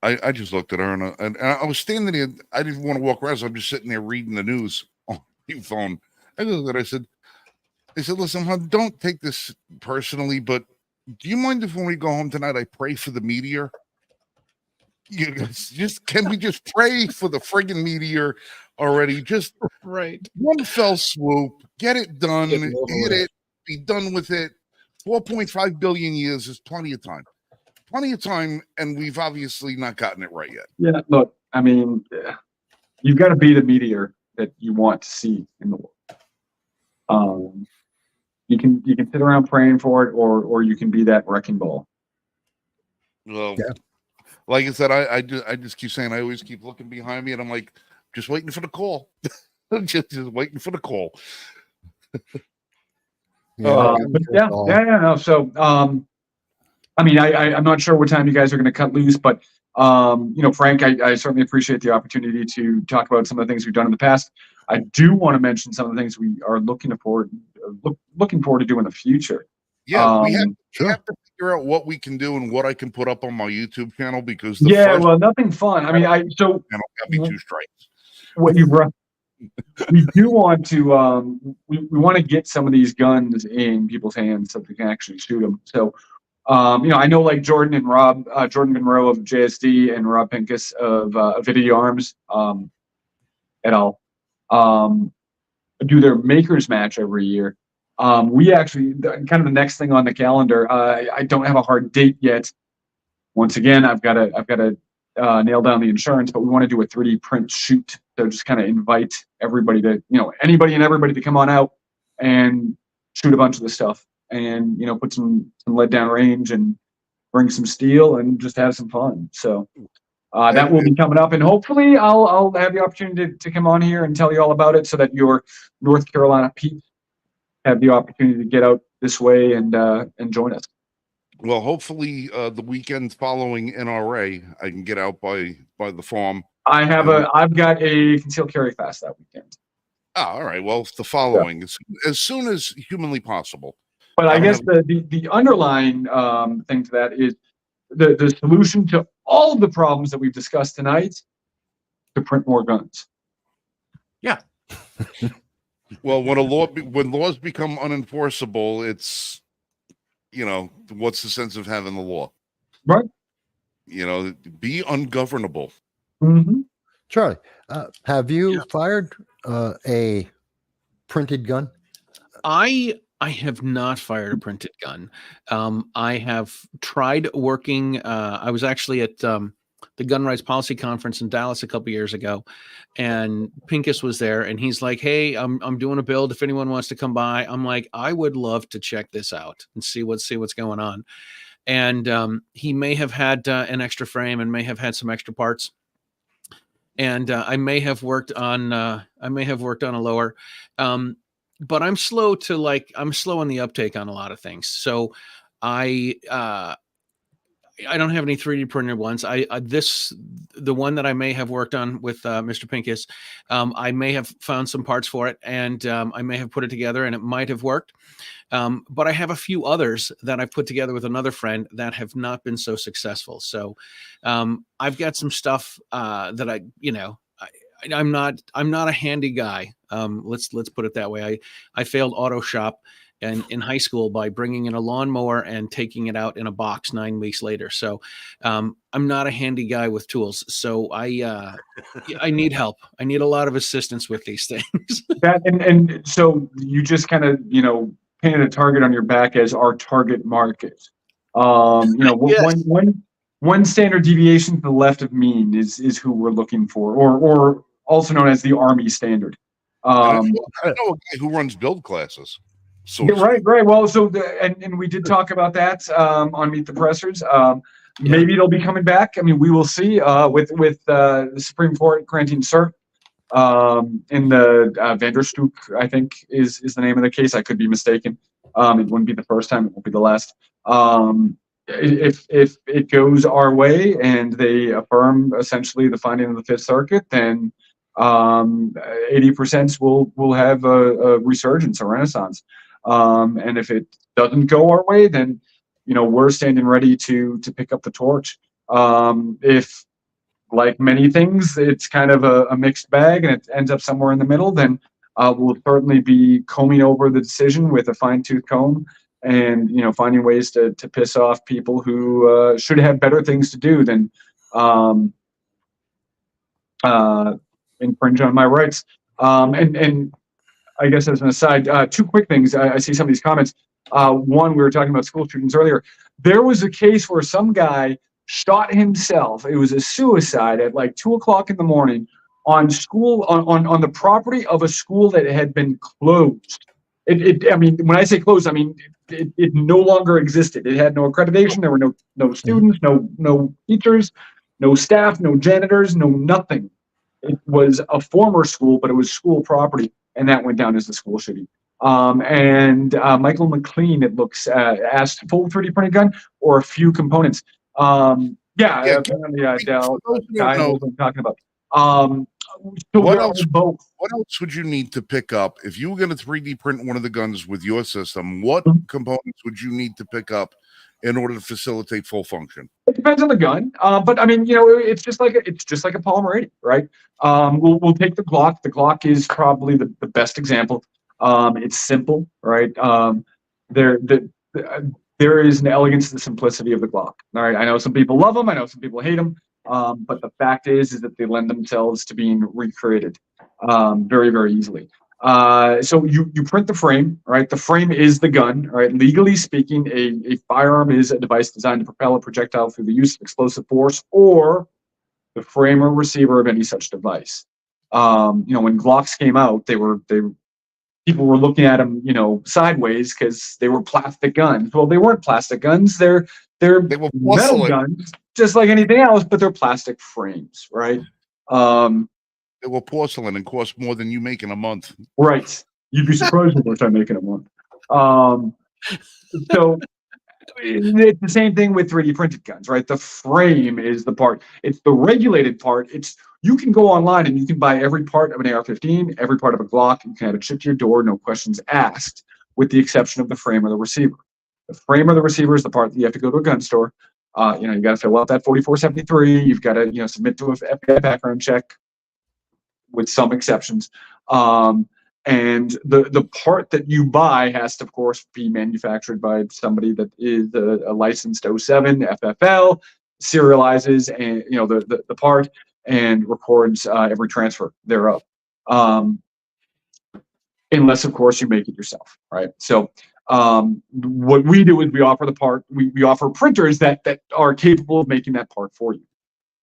I just looked at her, and I was standing there. I didn't want to walk around, so I'm just sitting there reading the news on my phone. I looked at her, I said, listen, hon, don't take this personally, but do you mind if when we go home tonight, I pray for the meteor? You just can we just pray for the friggin' meteor already? Just Right. one fell swoop, get it done, Get it over hit with. it, be done with it. 4.5 billion years is plenty of time. Plenty of time, and we've obviously not gotten it right yet. Yeah, look, I mean, you've got to be the meteor that you want to see in the world. You can sit around praying for it, or you can be that wrecking ball. Well, Yeah. like I said, I just keep saying, I always keep looking behind me, and I'm like, just waiting for the call. just waiting for the call. But no. So, I mean, I'm not sure what time you guys are going to cut loose, but you know, Frank, I certainly appreciate the opportunity to talk about some of the things we've done in the past. I do want to mention some of the things we are looking forward to do in the future. Yeah, we Sure. have to figure out what we can do and what I can put up on my YouTube channel, because Well, nothing fun. I mean, channel got me 2 strikes. what you we do want to we want to get some of these guns in people's hands so they can actually shoot them. So you know, I know like Jordan Monroe of JSD and Rob Pincus of Video Arms et al. Do their makers match every year. We actually kind of the next thing on the calendar. I don't have a hard date yet. Once again, I've got to nail down the insurance, but we want to do a 3D print shoot. So just kind of invite everybody to, you know, anybody and everybody to come on out and shoot a bunch of the stuff, and you know, put some lead down range and bring some steel and just have some fun. So that will be coming up, and hopefully I'll have the opportunity to come on here and tell you all about it, so that your North Carolina peeps have the opportunity to get out this way and join us. Well, hopefully the weekend following NRA, I can get out by the farm. I've got a concealed carry fast that weekend. Oh, all right. Well, the following, as soon as humanly possible. But I guess the underlying thing to that is the solution to all of the problems that we've discussed tonight: to print more guns. Yeah. Well, when laws become unenforceable, it's, you know, what's the sense of having the law? Right. You know, be ungovernable. Mm-hmm. Charlie, have you fired a printed gun? I have not fired a printed gun. I have tried working. I was actually at the Gun Rights Policy Conference in Dallas a couple years ago, and Pincus was there, and he's like, "Hey, I'm doing a build. If anyone wants to come by," I'm like, "I would love to check this out and see what's going on." And he may have had an extra frame and may have had some extra parts. And I may have worked on a lower, but I'm slow on the uptake on a lot of things. So I don't have any 3D printed ones. The one that I may have worked on with Mr. Pincus, I may have found some parts for it, and I may have put it together, and it might have worked. But I have a few others that I've put together with another friend that have not been so successful. So I've got some stuff that I'm not a handy guy. Let's put it that way. I failed auto shop in high school by bringing in a lawnmower and taking it out in a box 9 weeks later. So I'm not a handy guy with tools. So I need help. I need a lot of assistance with these things. And so you just kind of, you know, painted a target on your back as our target market. Yes. One standard deviation to the left of mean is who we're looking for, or also known as the Army standard. I know a guy who runs build classes. source. Right. Well, so and we did talk about that on Meet the Pressers. Maybe it'll be coming back. I mean, we will see. With the Supreme Court granting cert in the Vanderstook, I think is the name of the case. I could be mistaken. It wouldn't be the first time. It won't be the last. If it goes our way and they affirm essentially the finding of the Fifth Circuit, then 80% will have a resurgence, a renaissance. And if it doesn't go our way, then we're standing ready to pick up the torch. If, like many things, it's kind of a mixed bag and it ends up somewhere in the middle, then we'll certainly be combing over the decision with a fine-tooth comb and finding ways to piss off people who should have better things to do than infringe on my rights. And I guess as an aside, two quick things. I see some of these comments. One, we were talking about school shootings earlier. There was a case where some guy shot himself. It was a suicide at like 2:00 in the morning on the property of a school that had been closed. I mean, when I say closed, I mean it no longer existed. It had no accreditation. There were no students, no teachers, no staff, no janitors, no nothing. It was a former school, but it was school property, and that went down as a school shooting. And Michael McLean, it looks, asked full 3D printed gun or a few components. Apparently, Dell, guy knows what I'm talking about. So what else would you need to pick up if you were going to 3D print one of the guns with your system? What components would you need to pick up in order to facilitate full function? It depends on the gun, but I mean, it's just like a polymer 80, right? We'll take the Glock. The Glock is probably the best example. It's simple, right? There is an elegance to the simplicity of the Glock. All right, I know some people love them. I know some people hate them. But the fact is that they lend themselves to being recreated very, very easily. So you print the frame, right? The frame is the gun, right? Legally speaking, a firearm is a device designed to propel a projectile through the use of explosive force or the frame or receiver of any such device. When Glocks came out, people were looking at them, sideways because they were plastic guns. Well, they weren't plastic guns. They were metal guns, just like anything else, but they're plastic frames, right? They were porcelain and cost more than you make in a month. Right. You'd be surprised how much I make in a month. So it's the same thing with 3D printed guns, right? The frame is the part. It's the regulated part. You can go online and you can buy every part of an AR-15, every part of a Glock. You can have it shipped to your door, no questions asked, with the exception of the frame or the receiver. The frame or the receiver is the part that you have to go to a gun store. You got to fill out that 4473. You've got to, submit to a FBI background check, with some exceptions. And the part that you buy has to, of course, be manufactured by somebody that is a licensed 07 FFL, serializes and the part and records every transfer thereof. Unless, of course, you make it yourself, right? So what we do is we offer the part. We offer printers that are capable of making that part for you.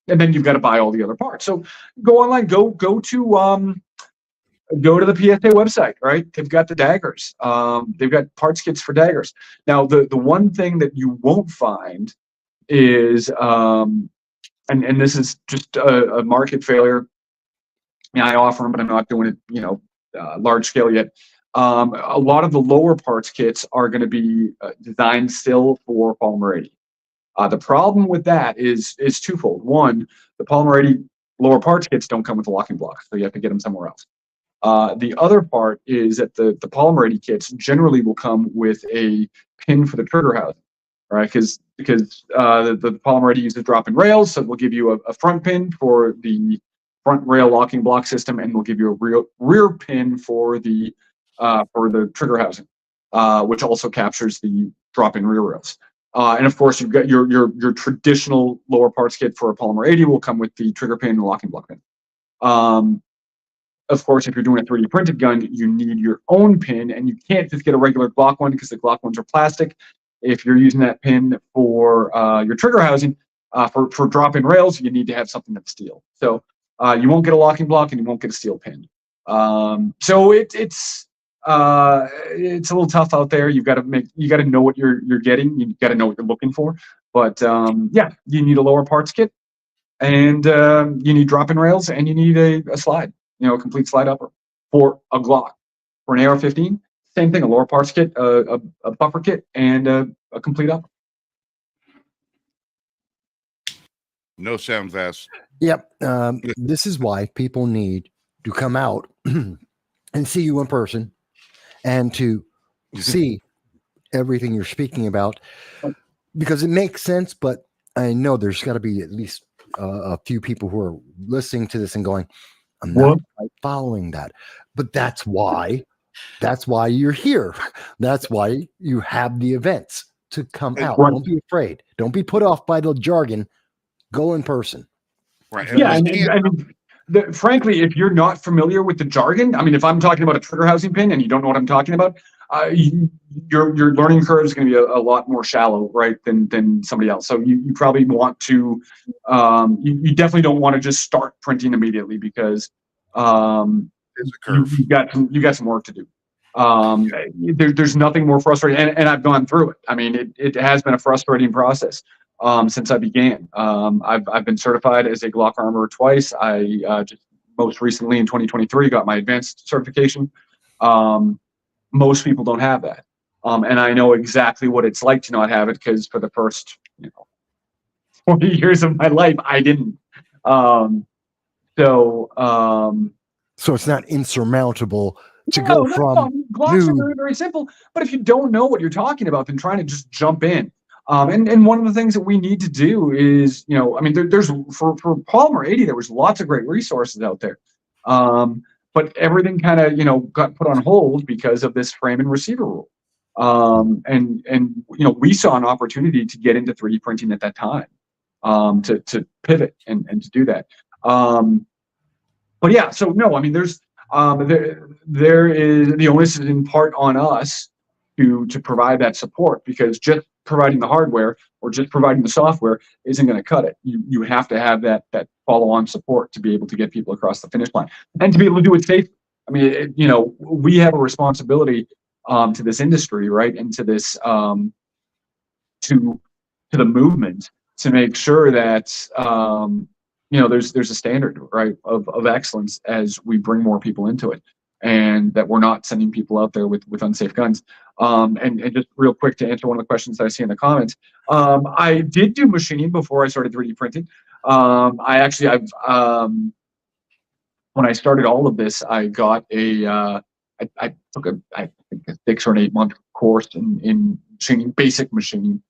And then you've got to buy all the other parts. So go online, go to the PSA website, right? They've got the daggers. They've got parts kits for daggers. Now, the one thing that you won't find is, and this is just a market failure. I offer them, but I'm not doing it, large scale yet. A lot of the lower parts kits are going to be designed still for polymer 80. The problem with that is twofold. One, the polymer 80 lower parts kits don't come with a locking block, so you have to get them somewhere else. The other part is that the polymer 80 kits generally will come with a pin for the trigger housing, right? Because the polymer 80 uses drop-in rails, so we'll give you a front pin for the front rail locking block system, and we'll give you a rear pin for the trigger housing, which also captures the drop-in rear rails. And of course, you've got your traditional lower parts kit for a polymer 80 will come with the trigger pin and the locking block pin. Of course, if you're doing a 3D printed gun, you need your own pin, and you can't just get a regular Glock one because the Glock ones are plastic. If you're using that pin for your trigger housing, for drop-in rails, you need to have something that's steel. So you won't get a locking block and you won't get a steel pin. So it's it's a little tough out there. You got to know what you're getting. You got to know what you're looking for. But yeah, you need a lower parts kit, and you need drop-in rails, and you need a slide, a complete slide upper for a Glock. For an AR-15, same thing, a lower parts kit, a buffer kit, and a complete upper. No sound vest. Yep. This is why people need to come out and see you in person and to see everything you're speaking about, because it makes sense. But I know there's got to be at least a few people who are listening to this and going, I'm not quite following that. But that's why you're here. That's why you have the events to come out. Right. Don't be afraid. Don't be put off by the jargon. Go in person. Right. Yeah, frankly, if you're not familiar with the jargon, if I'm talking about a trigger housing pin and you don't know what I'm talking about, your learning curve is going to be a lot more shallow, right, than somebody else. So you probably want to, you definitely don't want to just start printing immediately, because It's a curve. you got some work to do. There's nothing more frustrating, and I've gone through it. It has been a frustrating process. Since I began. I've been certified as a Glock armorer twice. I just most recently in 2023 got my advanced certification. Most people don't have that. And I know exactly what it's like to not have it, because for the first 40 years of my life, I didn't. So it's not insurmountable to go from Glocks are very, very simple. But if you don't know what you're talking about, then trying to just jump in. And one of the things that we need to do is, there's for Polymer 80, there was lots of great resources out there. But everything kind of, got put on hold because of this frame and receiver rule. We saw an opportunity to get into 3D printing at that time, to pivot and to do that. But yeah, so no, there's, there is, the onus is in part on us to provide that support, because just providing the hardware or just providing the software isn't going to cut it. You have to have that follow-on support to be able to get people across the finish line and to be able to do it safely. We have a responsibility to this industry, right, and to this to the movement, to make sure that there's a standard, right, of excellence as we bring more people into it, and that we're not sending people out there with unsafe guns. And just real quick to answer one of the questions that I see in the comments, I did do machining before I started 3D printing. I've when I started all of this, I got I took I think a 6 or an 8 month course in machining, basic machining,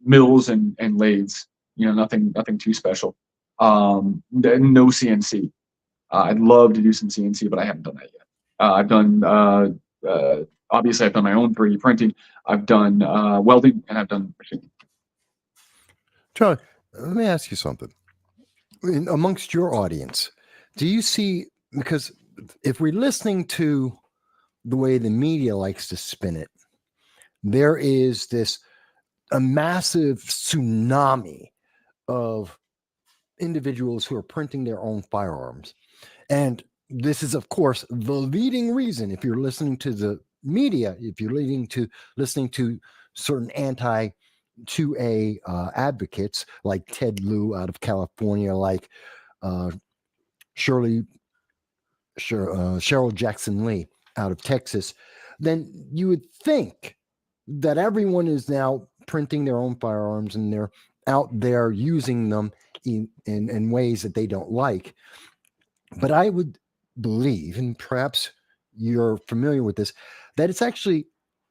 mills and lathes. Nothing too special. No CNC. I'd love to do some CNC, but I haven't done that yet. I've done obviously I've done my own 3D printing. I've done welding, and I've done machining. Charlie, let me ask you something. Amongst your audience, do you see, because if we're listening to the way the media likes to spin it, there is a massive tsunami of individuals who are printing their own firearms. And this is, of course, the leading reason, if you're listening to the media, if you're listening to certain anti-2A advocates like Ted Lieu out of California, like Cheryl Jackson Lee out of Texas, then you would think that everyone is now printing their own firearms and they're out there using them in ways that they don't like. But I would believe, and perhaps you're familiar with this, that it's actually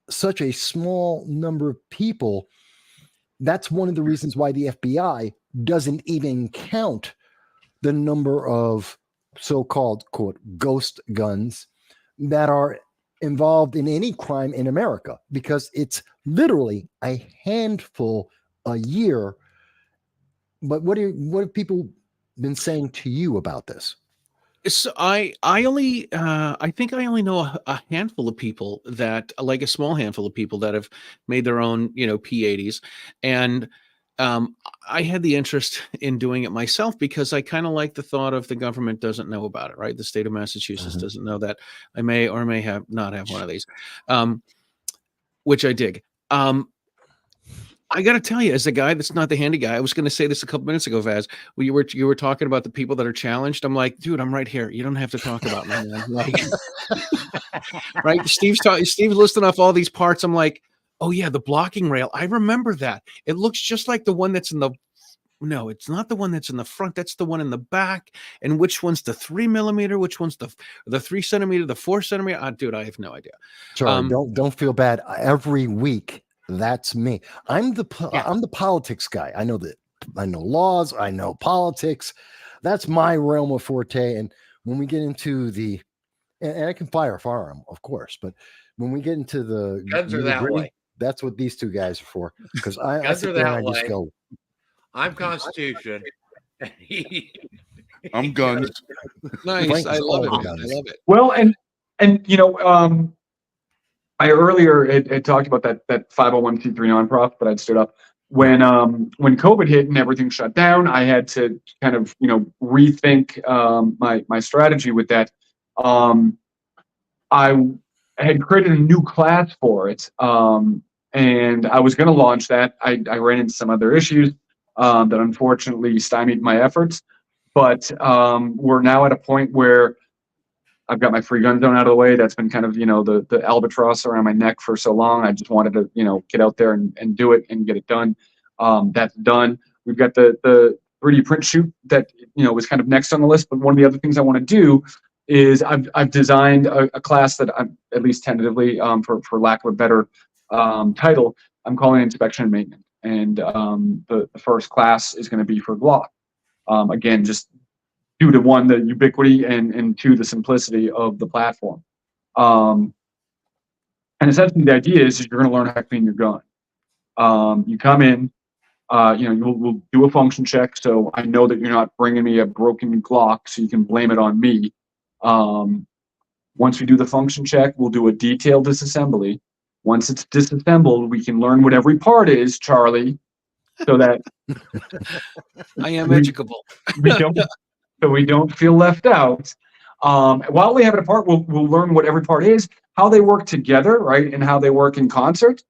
such a small number of people. That's one of the reasons why the FBI doesn't even count the number of so-called, quote, ghost guns that are involved in any crime in America, because it's literally a handful a year. But what have people been saying to you about this? So I think I only know a handful of people that, like a small handful of people that have made their own, P80s. And I had the interest in doing it myself because I kind of like the thought of the government doesn't know about it, right? The state of Massachusetts doesn't know that I may or may have not have one of these, which I dig. I got to tell you, as a guy that's not the handy guy, I was going to say this a couple minutes ago, Vaz. When you were talking about the people that are challenged. I'm like, dude, I'm right here. You don't have to talk about me, man. Like, right? Steve's listing off all these parts. I'm like, oh yeah, the blocking rail. I remember that. It looks just like the one that's in the. No, it's not the one that's in the front. That's the one in the back. And which one's the 3 millimeter? Which one's the 3 centimeter? The 4 centimeter? Dude, I have no idea. Charlie, don't feel bad. Every week, that's me. I'm the politics guy. I know laws. I know politics. That's my realm of forte. And when we get into and I can fire a firearm, of course, but when we get into the guns are that way. That's what these two guys are for. Because I Guns sit are there that and I just way. go. I'm Constitution. I'm guns. Nice. Frank I is love it. all Man. I guns. love it. Well, and you know, I earlier had talked about that 501c3 nonprofit that I'd stood up when COVID hit and everything shut down. I had to kind of rethink my strategy with that. I had created a new class for it, and I was going to launch that. I ran into some other issues that unfortunately stymied my efforts, but we're now at a point where I've got my free gun zone out of the way. That's been kind of, the albatross around my neck for so long. I just wanted to, get out there and do it and get it done. That's done. We've got the 3D print shoot that, was kind of next on the list. But one of the other things I want to do is I've designed a class that I'm, at least tentatively, for lack of a better title, I'm calling inspection and maintenance. And the first class is going to be for Glock. Again, just due to one, the ubiquity, and two, the simplicity of the platform. And essentially the idea is you're going to learn how to clean your gun. You come in, we'll do a function check. So I know that you're not bringing me a broken Glock, so you can blame it on me. Once we do the function check, we'll do a detailed disassembly. Once it's disassembled, we can learn what every part is, Charlie, so that I am educable. we don't feel left out. While we have it apart, we'll learn what every part is, how they work together, right, and how they work in concert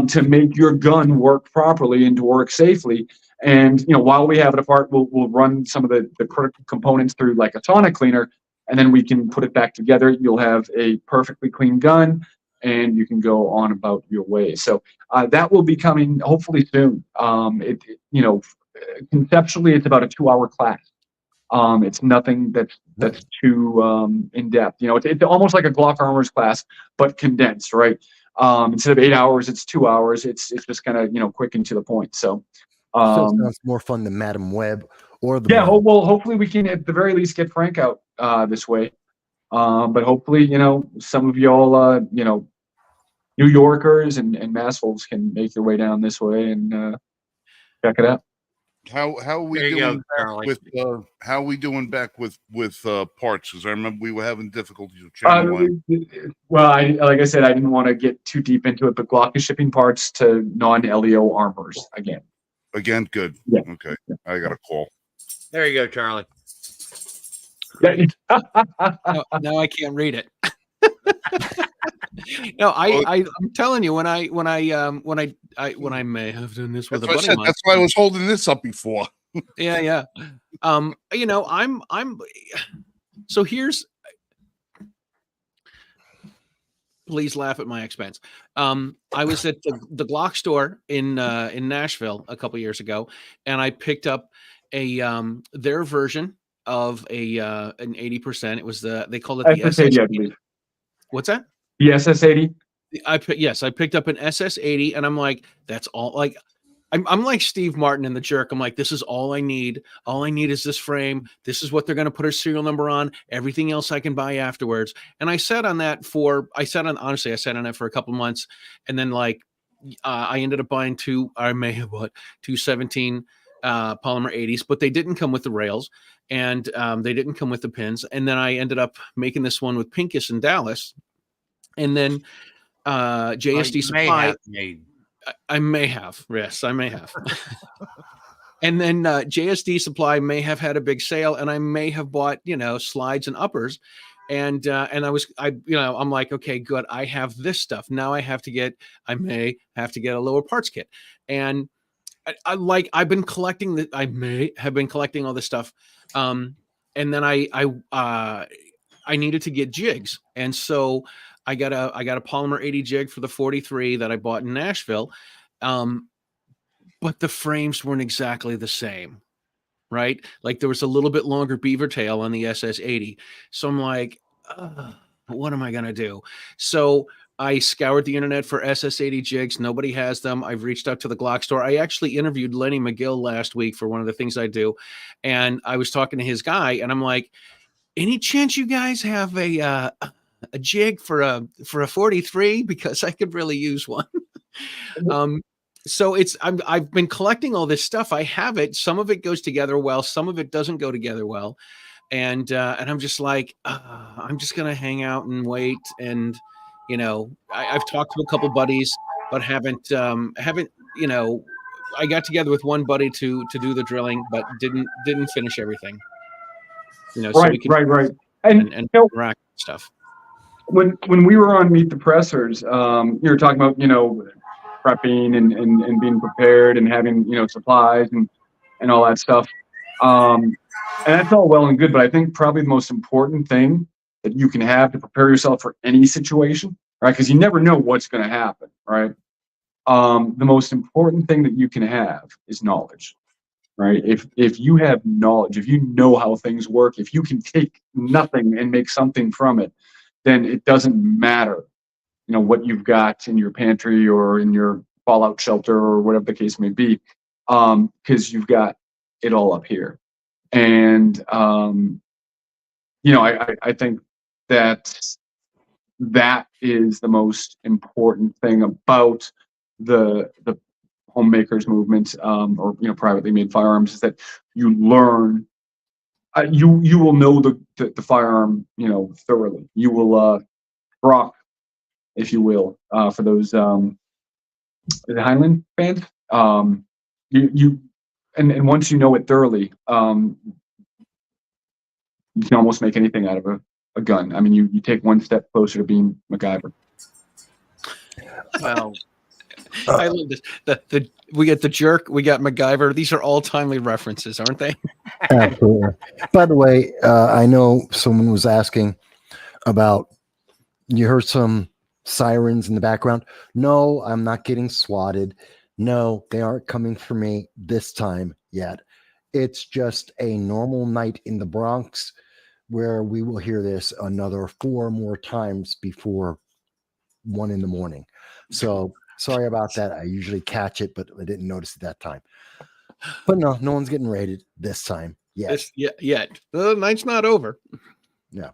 to make your gun work properly and to work safely. And while we have it apart, we'll run some of the critical components through like a sonic cleaner, and then we can put it back together. You'll have a perfectly clean gun, and you can go on about your way. So that will be coming hopefully soon. Conceptually, it's about a 2-hour class. It's nothing that's too in depth. It's almost like a Glock Armors class, but condensed, right? Instead of 8 hours, it's 2 hours. It's just kind of quick and to the point. So sounds more fun than Madam Web or the well, hopefully we can at the very least get Frank out this way. But hopefully, some of y'all, New Yorkers and Mass folks can make your way down this way and check it out. How are we There you doing go, back with how are we doing back with parts? Because I remember we were having difficulties with channel. Well, like I said, I didn't want to get too deep into it, but Glock is shipping parts to non-LEO armors again. Again, good. Yeah. Okay, I got a call. There you go, Charlie. Now I can't read it. No, I'm telling you, when I may have done this with a buddy of mine. That's why I was holding this up before. Yeah. I'm so here's, please laugh at my expense. I was at the Glock store in Nashville a couple years ago, and I picked up their version of an 80%. It was they called it the SS80. What's that? The SS80. I picked up an SS80, and I'm like, that's all. Like, I'm like Steve Martin in The Jerk. I'm like, this is all I need. All I need is this frame. This is what they're going to put a serial number on. Everything else I can buy afterwards. And I sat on it for a couple months, and then I ended up buying two 17 polymer 80s, but they didn't come with the rails, and they didn't come with the pins. And then I ended up making this one with Pincus in Dallas, and then JSD Supply. I may have. Yes, I may have. And then JSD Supply may have had a big sale, and I may have bought, slides and uppers. And I'm like, okay, good. I have this stuff. Now I may have to get a lower parts kit. And I've been collecting I may have been collecting all this stuff. And then I needed to get jigs. And so I got a polymer 80 jig for the 43 that I bought in Nashville. But the frames weren't exactly the same, right? Like there was a little bit longer beaver tail on the SS80. So I'm like, what am I going to do? So I scoured the internet for SS80 jigs. Nobody has them. I've reached out to the Glock store. I actually interviewed Lenny McGill last week for one of the things I do. And I was talking to his guy and I'm like, any chance you guys have a jig for a 43? Because I could really use one. So I've been collecting all this stuff. I have it. Some of it goes together well. Some of it doesn't go together well. And I'm just like, I'm just going to hang out and wait. And, I've talked to a couple buddies, but haven't, I got together with one buddy to do the drilling, but didn't finish everything, so we could right. And rack stuff. When we were on Meet the Pressers, you were talking about, prepping and being prepared and having, supplies and all that stuff. And that's all well and good, but I think probably the most important thing that you can have to prepare yourself for any situation, right? Because you never know what's going to happen, right? The most important thing that you can have is knowledge, right? If you have knowledge, if you know how things work, if you can take nothing and make something from it, then it doesn't matter, what you've got in your pantry or in your fallout shelter or whatever the case may be, because you've got it all up here. And I think that is the most important thing about the homemakers movement, or privately made firearms, is that you learn. You will know the firearm thoroughly. You will rock, if you will, for those the Heinlein fans. And once you know it thoroughly, you can almost make anything out of a gun. I mean, you take one step closer to being MacGyver. Well, I love this. We get the jerk, we got MacGyver. These are all timely references, aren't they? Absolutely. By the way, I know someone was asking about, you heard some sirens in the background. No, I'm not getting swatted. No, they aren't coming for me this time yet. It's just a normal night in the Bronx where we will hear this another 4 more times before 1 a.m. So sorry about that. I usually catch it, but I didn't notice it that time. But no one's getting raided this time yet. Yet. The night's not over. Yeah.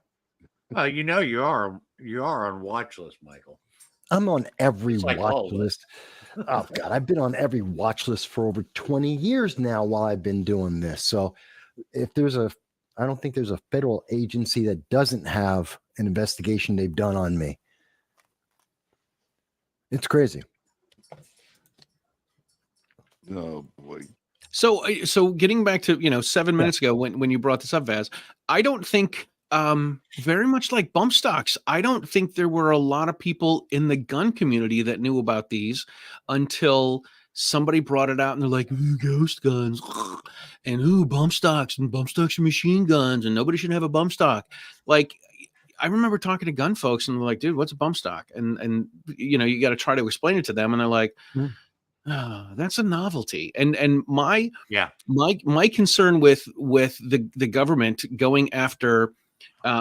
Well, you are on watch list, Michael. I'm on every It's like watch list. Oh God, I've been on every watch list for over 20 years now while I've been doing this. So if I don't think there's a federal agency that doesn't have an investigation they've done on me. It's crazy. Oh boy. So getting back to 7 minutes ago when you brought this up, Vaz, I don't think very much like bump stocks, I don't think there were a lot of people in the gun community that knew about these until somebody brought it out and they're like, ooh, ghost guns and ooh, bump stocks and bump stocks are machine guns and nobody should have a bump stock. Like, I remember talking to gun folks and they're like, dude, what's a bump stock? And you got to try to explain it to them. And they're like, oh, that's a novelty. And my concern with the government going after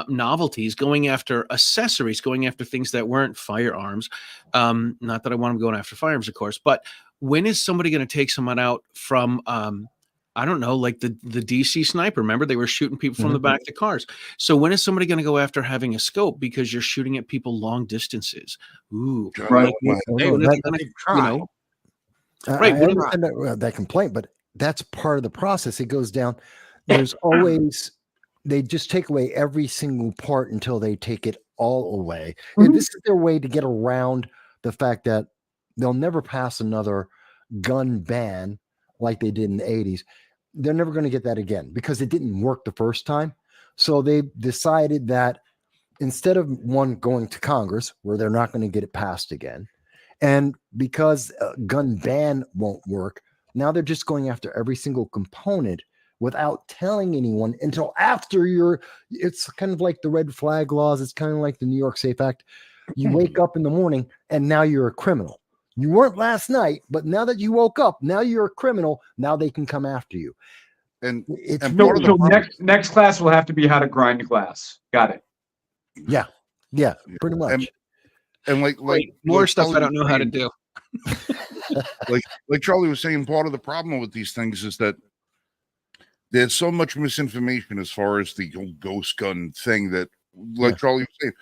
novelties, going after accessories, going after things that weren't firearms. Not that I want them going after firearms, of course, but when is somebody going to take someone out from, I don't know, like the DC sniper? Remember, they were shooting people from the back of the cars. So when is somebody going to go after having a scope because you're shooting at people long distances? Ooh, Right. Right. I understand that complaint, but that's part of the process. It goes down. There's always, they just take away every single part until they take it all away. And this is their way to get around the fact that They'll never pass another gun ban like they did in the 80s. They're never going to get that again because it didn't work the first time. So they decided that instead of one going to Congress, where they're not going to get it passed again, and because a gun ban won't work, now they're just going after every single component without telling anyone until after it's kind of like the red flag laws. It's kind of like the New York Safe Act. You wake up in the morning and now you're a criminal. You weren't last night, but now that you woke up, now you're a criminal. Now they can come after you. And It's and So, part of the so problem- next class will have to be how to grind glass. Got it. yeah, pretty much. and like More like stuff I Charlie don't know was how to saying- do. like Charlie was saying, part of the problem with these things is that there's so much misinformation as far as the whole ghost gun thing that, like Charlie was saying,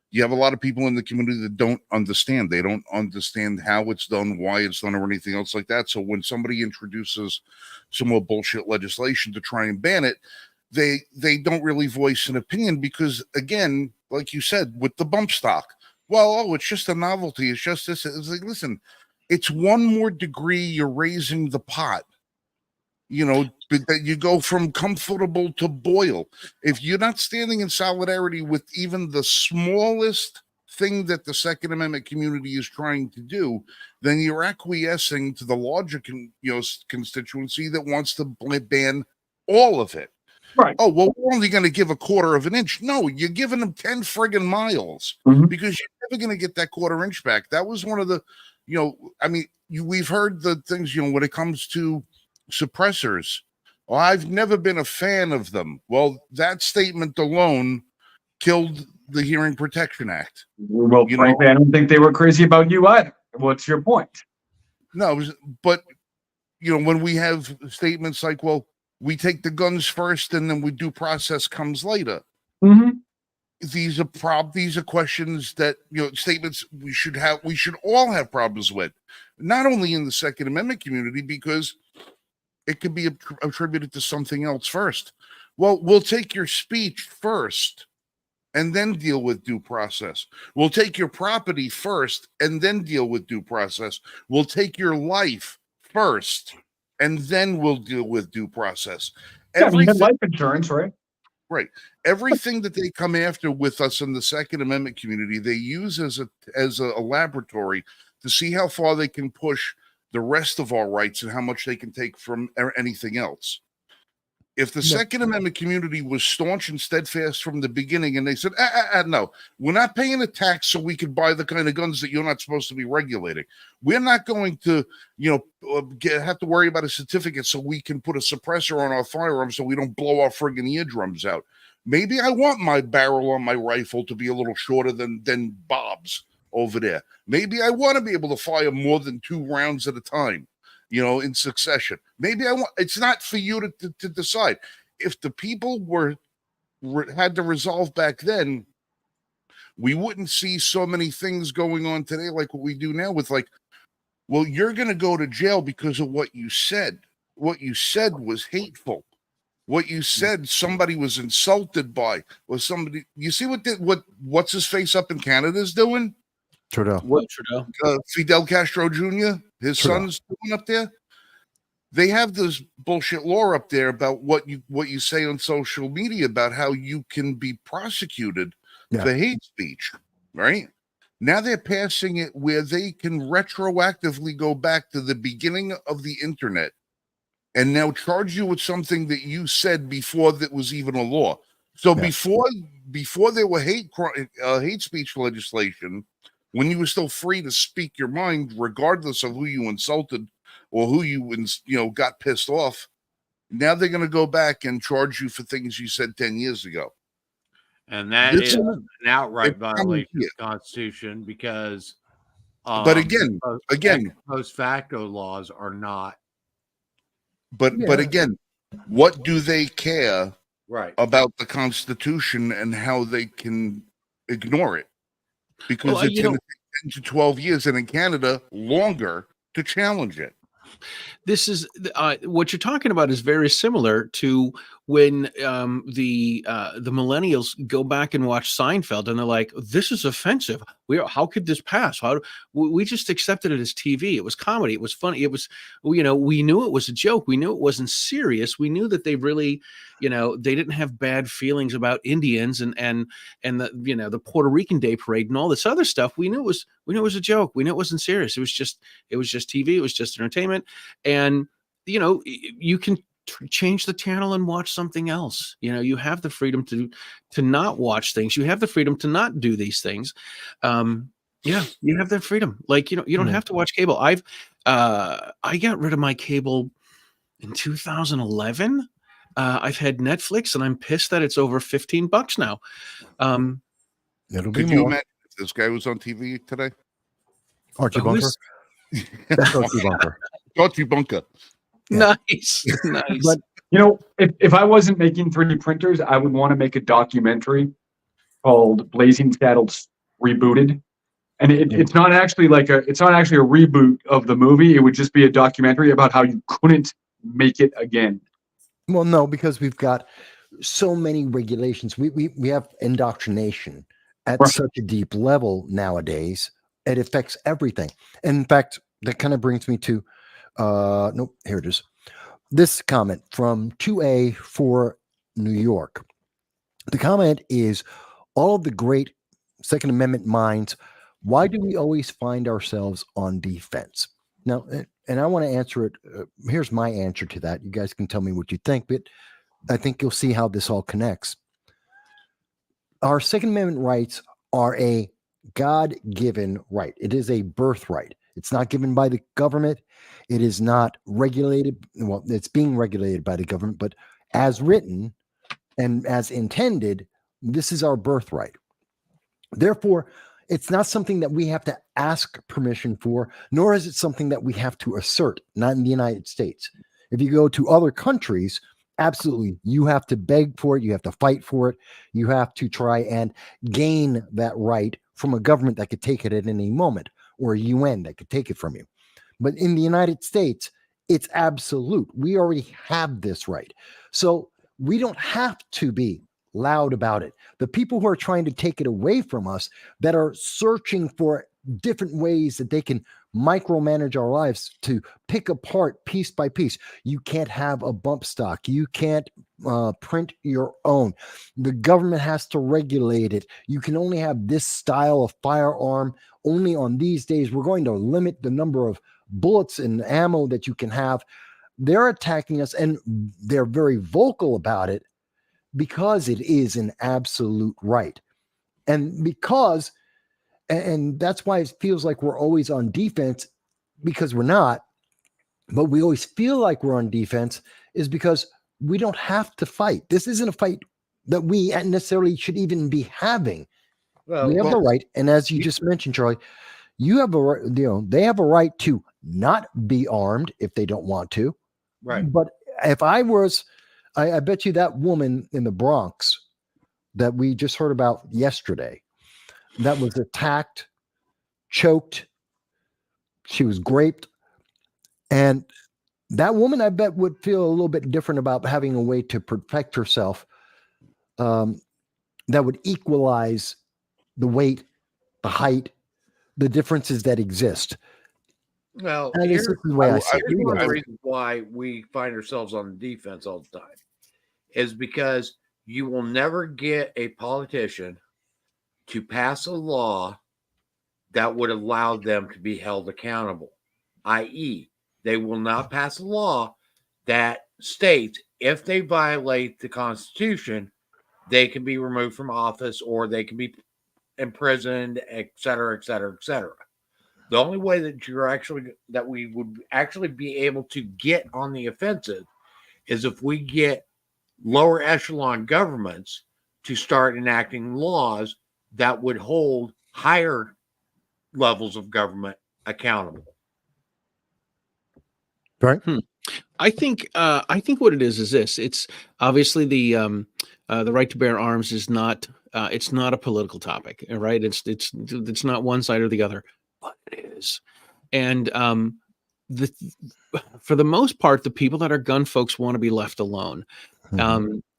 you have a lot of people in the community that don't understand. They don't understand how it's done, why it's done, or anything else like that. So when somebody introduces some more bullshit legislation to try and ban it, they don't really voice an opinion because, again, like you said, with the bump stock, well, it's just a novelty. It's just this. It's like, listen, it's one more degree you're raising the pot. You know, that you go from comfortable to boil. If you're not standing in solidarity with even the smallest thing that the Second Amendment community is trying to do, then you're acquiescing to the larger constituency that wants to ban all of it. Right. Oh, well, we're only going to give a quarter of an inch. No, you're giving them 10 friggin' miles Mhm. because you're never going to get that quarter inch back. That was one of the, we've heard the things, when it comes to suppressors. Well, I've never been a fan of them. Well, that statement alone killed the Hearing Protection Act. Well, frankly, I don't think they were crazy about you either. What's your point? No, but when we have statements like, well, we take the guns first and then we due process comes later. Mm-hmm. These are questions that, statements we should all have problems with, not only in the Second Amendment community, because it could be attributed to something else first. Well, we'll take your speech first and then deal with due process. We'll take your property first and then deal with due process. We'll take your life first and then we'll deal with due process. Yeah, you have life insurance, right? Right. Everything that they come after with us in the Second Amendment community, they use as a laboratory to see how far they can push the rest of our rights and how much they can take from anything else. If the Second Amendment community was staunch and steadfast from the beginning and they said, no, we're not paying a tax so we could buy the kind of guns that you're not supposed to be regulating. We're not going to, have to worry about a certificate so we can put a suppressor on our firearms so we don't blow our friggin' eardrums out. Maybe I want my barrel on my rifle to be a little shorter than Bob's over there. Maybe I want to be able to fire more than 2 rounds at a time, in succession. Maybe it's not for you to decide. If the people had to resolve back then, we wouldn't see so many things going on today like what we do now with well, you're going to go to jail because of what you said. What you said was hateful. What you said somebody was insulted by was somebody. You see what's his face up in Canada is doing? Trudeau. What Trudeau? Fidel Castro Jr., his son's doing up there. They have this bullshit law up there about what you say on social media about how you can be prosecuted for hate speech, right? Now they're passing it where they can retroactively go back to the beginning of the internet and now charge you with something that you said before that was even a law. So before there were hate speech legislation, when you were still free to speak your mind, regardless of who you insulted or who you got pissed off, now they're going to go back and charge you for things you said 10 years ago. And that is an outright violation of the Constitution because, but again, post facto laws are not. But again, what do they care about the Constitution and how they can ignore it? Because it's going to take 10 to 12 years, and in Canada, longer to challenge it. This is what you're talking about is very similar to when the millennials go back and watch Seinfeld and they're like, "This is offensive. How could this pass? We just accepted it as TV. It was comedy. It was funny. It was, we knew it was a joke. We knew it wasn't serious. We knew that they really, they didn't have bad feelings about Indians and the Puerto Rican Day Parade and all this other stuff. We knew it was a joke. We knew it wasn't serious. It was just TV. It was just entertainment. And you can change the channel and watch something else. You have the freedom to not watch things. You have the freedom to not do these things. You have that freedom. Like, you don't have to watch cable. I got rid of my cable in 2011. I've had Netflix and I'm pissed that it's over $15 now. It'll be Could you more. imagine if this guy was on TV today? Archie Bunker. That's Archie Bunker. Archie Bunker. Yeah. Nice. But if I wasn't making 3D printers, I would want to make a documentary called Blazing Saddles Rebooted. And it's not actually a reboot of the movie. It would just be a documentary about how you couldn't make it again. Well, no, because we've got so many regulations. We have indoctrination at Right. such a deep level nowadays. It affects everything. And in fact, that kind of brings me to nope, here it is. This comment from 2A for New York. The comment is, all of the great Second Amendment minds, why do we always find ourselves on defense? Now, and I want to answer it. Here's my answer to that. You guys can tell me what you think, but I think you'll see how this all connects. Our Second Amendment rights are a God-given right. It is a birthright. It's not given by the government. It is not regulated. Well, it's being regulated by the government, but as written and as intended, this is our birthright. Therefore, it's not something that we have to ask permission for, nor is it something that we have to assert, not in the United States. If you go to other countries, absolutely, you have to beg for it. You have to fight for it. You have to try and gain that right from a government that could take it at any moment, or a UN that could take it from you. But in the United States, it's absolute. We already have this right. So we don't have to be loud about it. The people who are trying to take it away from us, that are searching for different ways that they can micromanage our lives to pick apart piece by piece. You can't have a bump stock. You can't print your own. The government has to regulate it. You can only have this style of firearm only on these days. We're going to limit the number of bullets and ammo that you can have. They're attacking us, and they're very vocal about it because it is an absolute right. And that's why it feels like we're always on defense, because we're not, but we always feel like we're on defense is because we don't have to fight. This isn't a fight that we necessarily should even be having. We have the right. And as you just mentioned, Charlie, you have a right, they have a right to not be armed if they don't want to. Right. But if I was, I bet you that woman in the Bronx that we just heard about yesterday, that was attacked, choked, she was raped, and that woman, I bet, would feel a little bit different about having a way to protect herself that would equalize the weight, the height, the differences that exist. Well, And I guess this is the way I see it. here's one of the reasons why we find ourselves on the defense all the time is because you will never get a politician to pass a law that would allow them to be held accountable, i.e., they will not pass a law that states if they violate the Constitution, they can be removed from office or they can be imprisoned, et cetera, et cetera, et cetera. The only way that we would actually be able to get on the offensive is if we get lower echelon governments to start enacting laws that would hold higher levels of government accountable. Right. I think what it is this. It's obviously the right to bear arms is not it's not a political topic, right? It's not one side or the other, but it is. And for the most part, the people that are gun folks want to be left alone.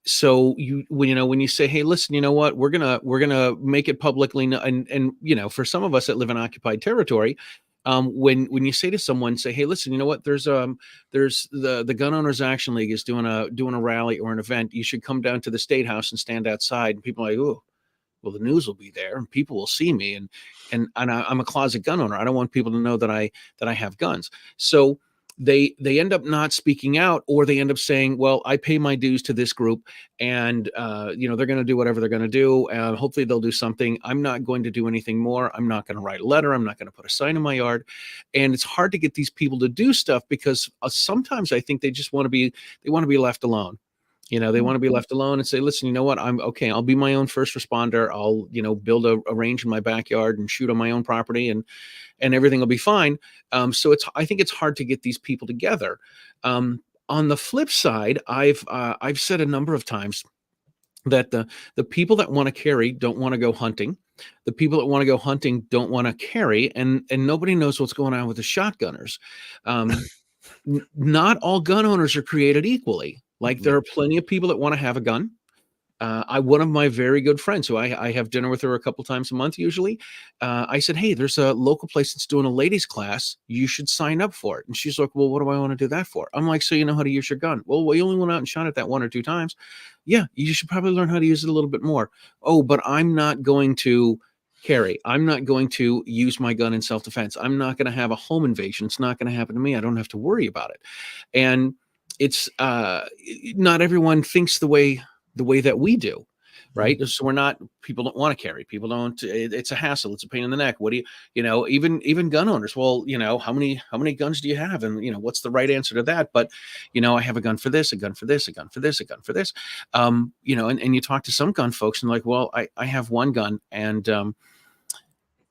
So when you say, hey, listen, you know what, we're gonna make it publicly, and for some of us that live in occupied territory, when you say to someone, say, hey, listen, you know what, there's the Gun Owners Action League is doing a rally or an event, you should come down to the State House and stand outside, and people are like, oh, well, the news will be there and people will see me, and I'm a closet gun owner. I don't want people to know that I have guns. So they end up not speaking out, or they end up saying, well, I pay my dues to this group, and they're going to do whatever they're going to do, and hopefully they'll do something. I'm not going to do anything more. I'm not going to write a letter. I'm not going to put a sign in my yard. And it's hard to get these people to do stuff because sometimes I think they just want to be left alone. They want to be left alone and say, listen, you know what, I'm okay. I'll be my own first responder. I'll, build a range in my backyard and shoot on my own property, and everything will be fine. So I think it's hard to get these people together. On the flip side, I've said a number of times that the people that want to carry don't want to go hunting. The people that want to go hunting don't want to carry, and nobody knows what's going on with the shotgunners. Not all gun owners are created equally. Like, there are plenty of people that want to have a gun. One of my very good friends, who I have dinner with her a couple times a month usually, I said, hey, there's a local place that's doing a ladies class. You should sign up for it. And she's like, well, what do I want to do that for? I'm like, so you know how to use your gun? Well, you only went out and shot it that 1 or 2 times. Yeah, you should probably learn how to use it a little bit more. Oh, but I'm not going to carry. I'm not going to use my gun in self-defense. I'm not going to have a home invasion. It's not going to happen to me. I don't have to worry about it. And it's not everyone thinks the way that we do, right? So people don't want to carry. People don't. It's a hassle. It's a pain in the neck. What do even gun owners? Well, how many guns do you have? And what's the right answer to that? But I have a gun for this, a gun for this, a gun for this, a gun for this. And you talk to some gun folks and like, well, I have one gun, and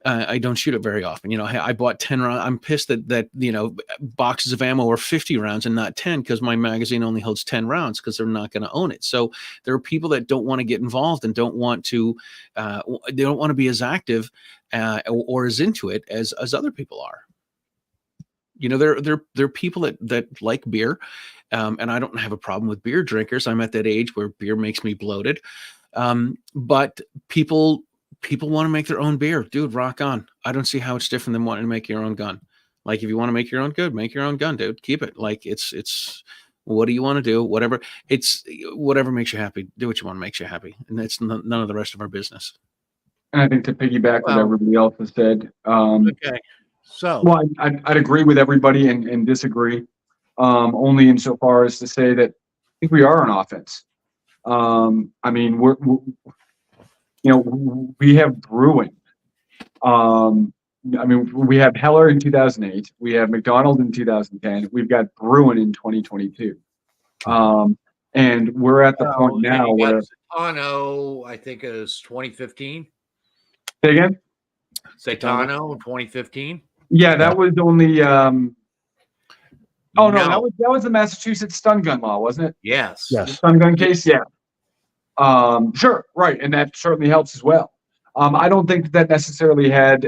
I don't shoot it very often. I bought 10 rounds. I'm pissed that boxes of ammo are 50 rounds and not 10, because my magazine only holds 10 rounds, because they're not going to own it. So there are people that don't want to get involved and don't want to, they don't want to be as active or as into it as other people are. There are people that like beer, and I don't have a problem with beer drinkers. I'm at that age where beer makes me bloated. But people want to make their own beer. Dude, rock on. I don't see how it's different than wanting to make your own gun. Like, if you want to make your own good, make your own gun, dude. Keep it. Like, it's what do you want to do? Whatever. It's whatever makes you happy. Do what you want to makes you happy. And it's none of the rest of our business. And I think to piggyback what everybody else has said. Okay. So. Well, I'd agree with everybody and disagree. Only insofar as to say that I think we are on offense. I mean, we have Bruin. We have Heller in 2008. We have McDonald in 2010. We've got Bruin in 2022. And we're at the point now where Satano, I think it was 2015. Say again? Satano in 2015. Yeah, that was only. No. that was the Massachusetts stun gun law, wasn't it? Yes. The stun gun case, yeah. Sure, right, and that certainly helps as well. I don't think that necessarily had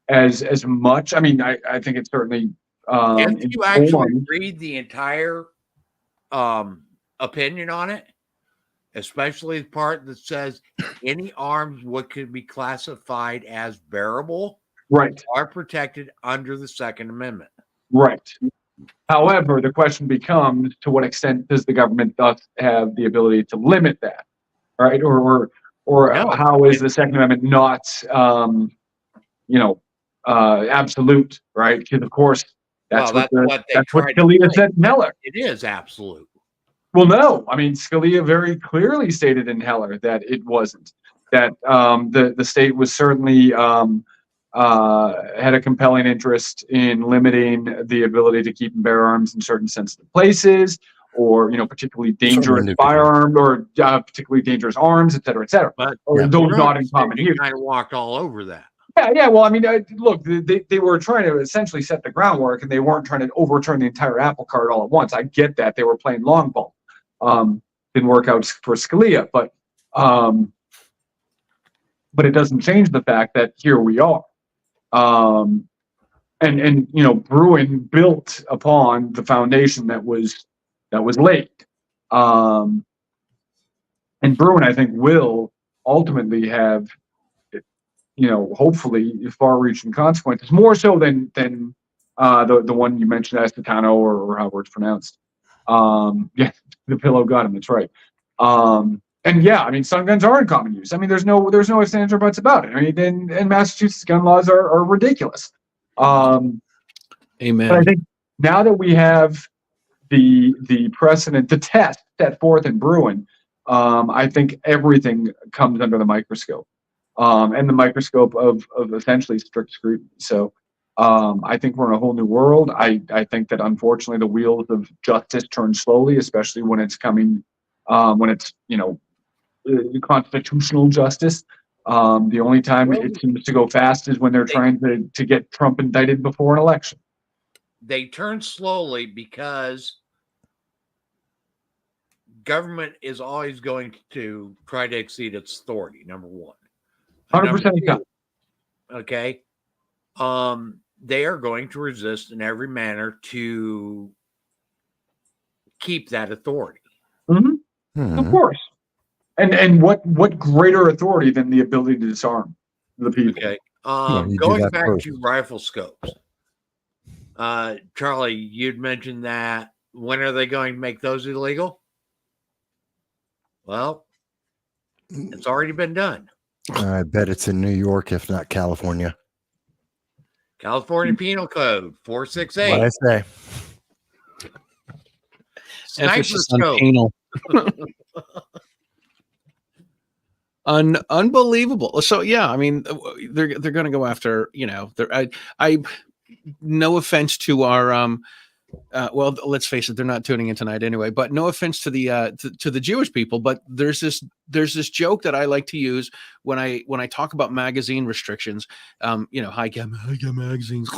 as much. I mean, I think it certainly. If you actually read the entire opinion on it, especially the part that says any arms what could be classified as bearable, right, are protected under the Second Amendment. Right. However, the question becomes, to what extent does the government thus have the ability to limit that, right? Or how is the Second Amendment not, absolute, right? Because of course, that's what Scalia said in Heller. It is absolute. Well, no. I mean, Scalia very clearly stated in Heller that it wasn't. That the state was certainly had a compelling interest in limiting the ability to keep and bear arms in certain sensitive places, or particularly dangerous firearms, or particularly dangerous arms, et cetera, et cetera. But those not in common use. Kind of walked all over that. Yeah. Well, I mean, look, they were trying to essentially set the groundwork, and they weren't trying to overturn the entire apple cart all at once. I get that they were playing long ball. Didn't work out for Scalia, but it doesn't change the fact that here we are. Bruin built upon the foundation that was laid. And Bruin, I think, will ultimately have, hopefully far-reaching consequences, more so than the one you mentioned, Estacano, or however it's pronounced. Yeah, the pillow got him. That's right. And yeah, I mean, stun guns are in common use. I mean, there's no ifs, ands, or buts about it. I mean, and Massachusetts gun laws are ridiculous. Amen. But I think now that we have the precedent, the test set forth in Bruin, I think everything comes under the microscope, and the microscope of essentially strict scrutiny. So I think we're in a whole new world. I think that unfortunately the wheels of justice turn slowly, especially when it's coming, when it's constitutional justice. The only time it seems to go fast is when they're trying to get Trump indicted before an election. They turn slowly because government is always going to try to exceed its authority. Number one, 100%. Okay. They are going to resist in every manner to keep that authority. Of course. And what greater authority than the ability to disarm the people? Okay. you do Going that back first. to rifle scopes, Charlie, you'd mentioned that. When are they going to make those illegal? Well, it's already been done. I bet it's in New York, if not California. California Penal Code 468. What I say. Sniper Emphasis on scope. penal. Unbelievable. So yeah, I mean, they're going to go after, I no offense to our well, let's face it, they're not tuning in tonight anyway, but no offense to the to the Jewish people, but there's this joke that I like to use when I talk about magazine restrictions, high cap magazines,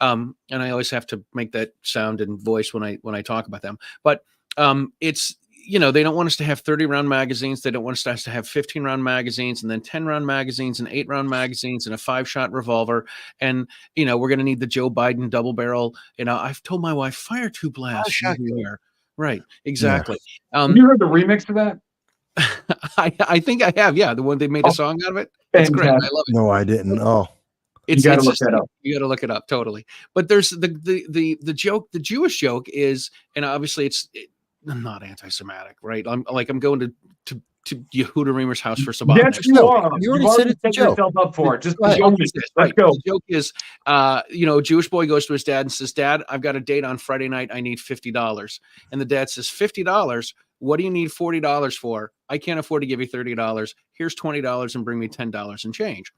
and I always have to make that sound and voice when I talk about them, but it's, they don't want us to have 30-round magazines. They don't want us to have 15-round magazines and then 10-round magazines and 8-round magazines and a 5-shot revolver. And, we're going to need the Joe Biden double barrel. I've told my wife, fire 2 blasts. Right. Exactly. Yeah. Have you heard the remix of that? I think I have. Yeah. The one they made a song out of it. It's great. I love it. No, I didn't. Oh, It's, you got to it's look just, that up. You got to look it up. Totally. But there's the joke, the Jewish joke is, and obviously I'm not anti-Semitic, right? I'm going to Yehuda Reamer's house for Shabbat. Yes, you are. You already said it's a joke. Yourself up for it. Just Right. let's go. The joke is, a Jewish boy goes to his dad and says, "Dad, I've got a date on Friday night. I need $50." And the dad says, "$50? What do you need $40 for? I can't afford to give you $30. Here's $20 and bring me $10 and change."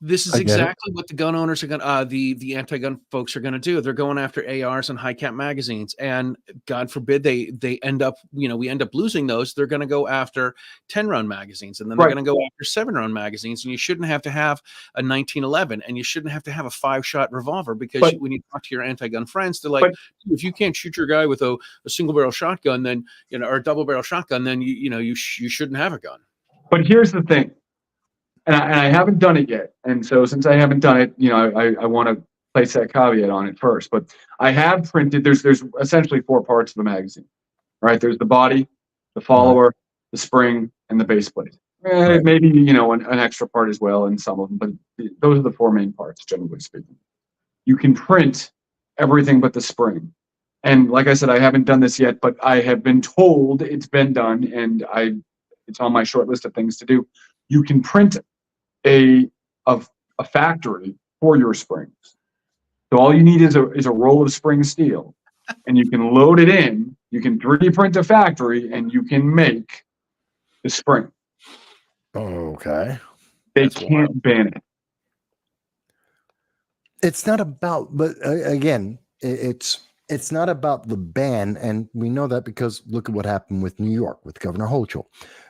This is exactly what the gun owners are going to, the anti-gun folks are going to do. They're going after ARs and high cap magazines, and God forbid they end up, we end up losing those. They're going to go after 10-round magazines, and then they're going to go after 7-round magazines. And you shouldn't have to have a 1911, and you shouldn't have to have a 5-shot revolver, because when you talk to your anti-gun friends, they're like, if you can't shoot your guy with a single barrel shotgun, then or a double barrel shotgun, then you shouldn't have a gun. But here's the thing. And I haven't done it yet. And so since I haven't done it, I want to place that caveat on it first. But I have printed, there's essentially 4 parts of the magazine, right? There's the body, the follower, the spring, and the base plate. Maybe, an extra part as well in some of them, but those are the 4 main parts, generally speaking. You can print everything but the spring. And like I said, I haven't done this yet, but I have been told it's been done, and it's on my short list of things to do. You can print a factory for your springs. So all you need is a roll of spring steel, and you can load it in. You can 3D print a factory, and you can make the spring. okay. They can't ban it. It's not about, but again, it's not about the ban, and we know that because look at what happened with New York with Governor Hochul,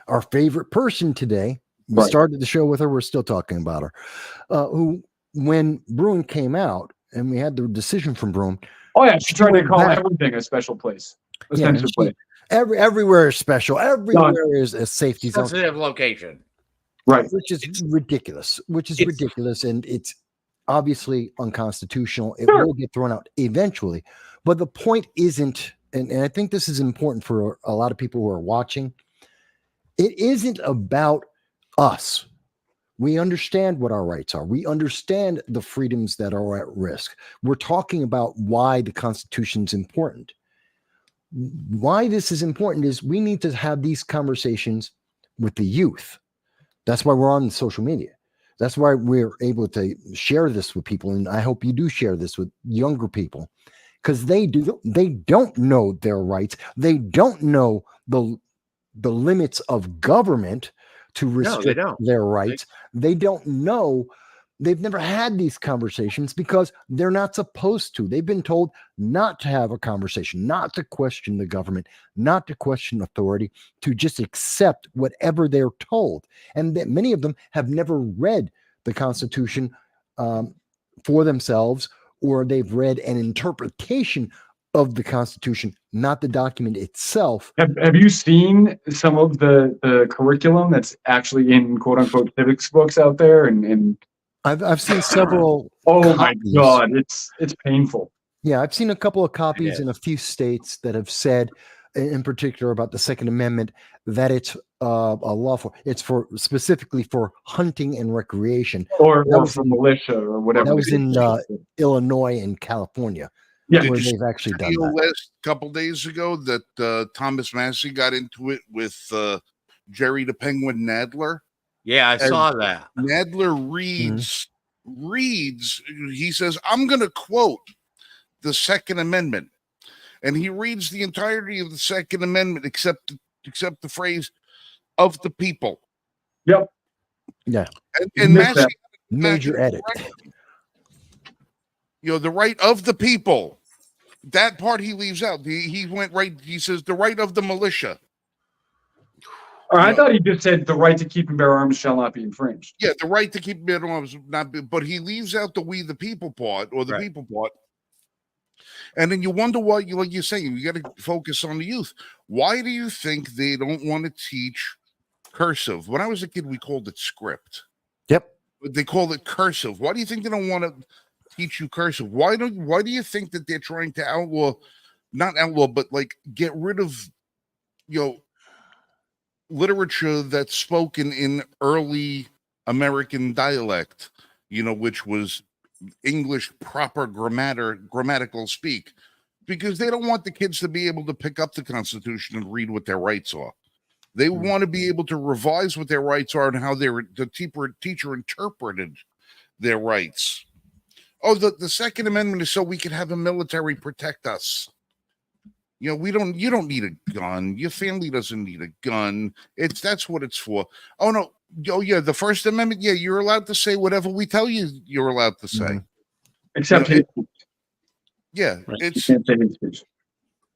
our favorite person today. We started the show with her. We're still talking about her. Who, when Bruin came out and we had the decision from Bruin. Oh yeah, she tried to call everything a special place. Everywhere is special. Everywhere is a safety zone. Sensitive location. Right. Which is ridiculous. And it's obviously unconstitutional. It will get thrown out eventually. But the point isn't and I think this is important for a lot of people who are watching. It isn't about us. We understand what our rights are. We understand the freedoms that are at risk. We're talking about why the Constitution is important. Why this is important is we need to have these conversations with the youth. That's why we're on social media. That's why we're able to share this with people. And I hope you do share this with younger people, because they don't know their rights. They don't know the limits of government to restrict their rights. They don't know. They've never had these conversations because they're not supposed to. They've been told not to have a conversation, not to question the government, not to question authority, to just accept whatever they're told. And that many of them have never read the Constitution for themselves, or they've read an interpretation of the Constitution, not the document itself. Have you seen some of the curriculum that's actually in quote unquote civics books out there? And I've seen several. Oh copies. my God, it's painful. Yeah, I've seen a couple of copies in a few states that have said, in particular about the Second Amendment, that it's a lawful. It's for specifically for hunting and recreation, or for militia or whatever. That was in Illinois and California. Yeah, where they've actually done that. Last couple days ago that Thomas Massey got into it with Jerry the Penguin Nadler. Yeah, I saw that. Nadler reads. He says, "I'm going to quote the Second Amendment," and he reads the entirety of the Second Amendment except the phrase "of the people." Yep. Yeah. And Massey major edit. The right of the people. That part he leaves out. He went right. He says the right of the militia. Or I thought he just said the right to keep and bear arms shall not be infringed. Yeah, the right to keep and bear arms not be, but he leaves out the we the people part or the people part. And then you wonder why, like you're saying, you got to focus on the youth. Why do you think they don't want to teach cursive? When I was a kid, we called it script. Yep. But they call it cursive. Why do you think they don't want to teach you cursive? Why do you think that they're trying to not outlaw, but like get rid of, literature that's spoken in early American dialect, which was English proper grammatical speak, because they don't want the kids to be able to pick up the Constitution and read what their rights are. They want to be able to revise what their rights are and how the teacher interpreted their rights. Oh, the Second Amendment is so we can have a military protect us. You don't need a gun. Your family doesn't need a gun. That's what it's for. Oh no. Oh yeah. The First Amendment. Yeah. You're allowed to say whatever we tell you you're allowed to say. Except yeah. Right. It's you can't say hate speech.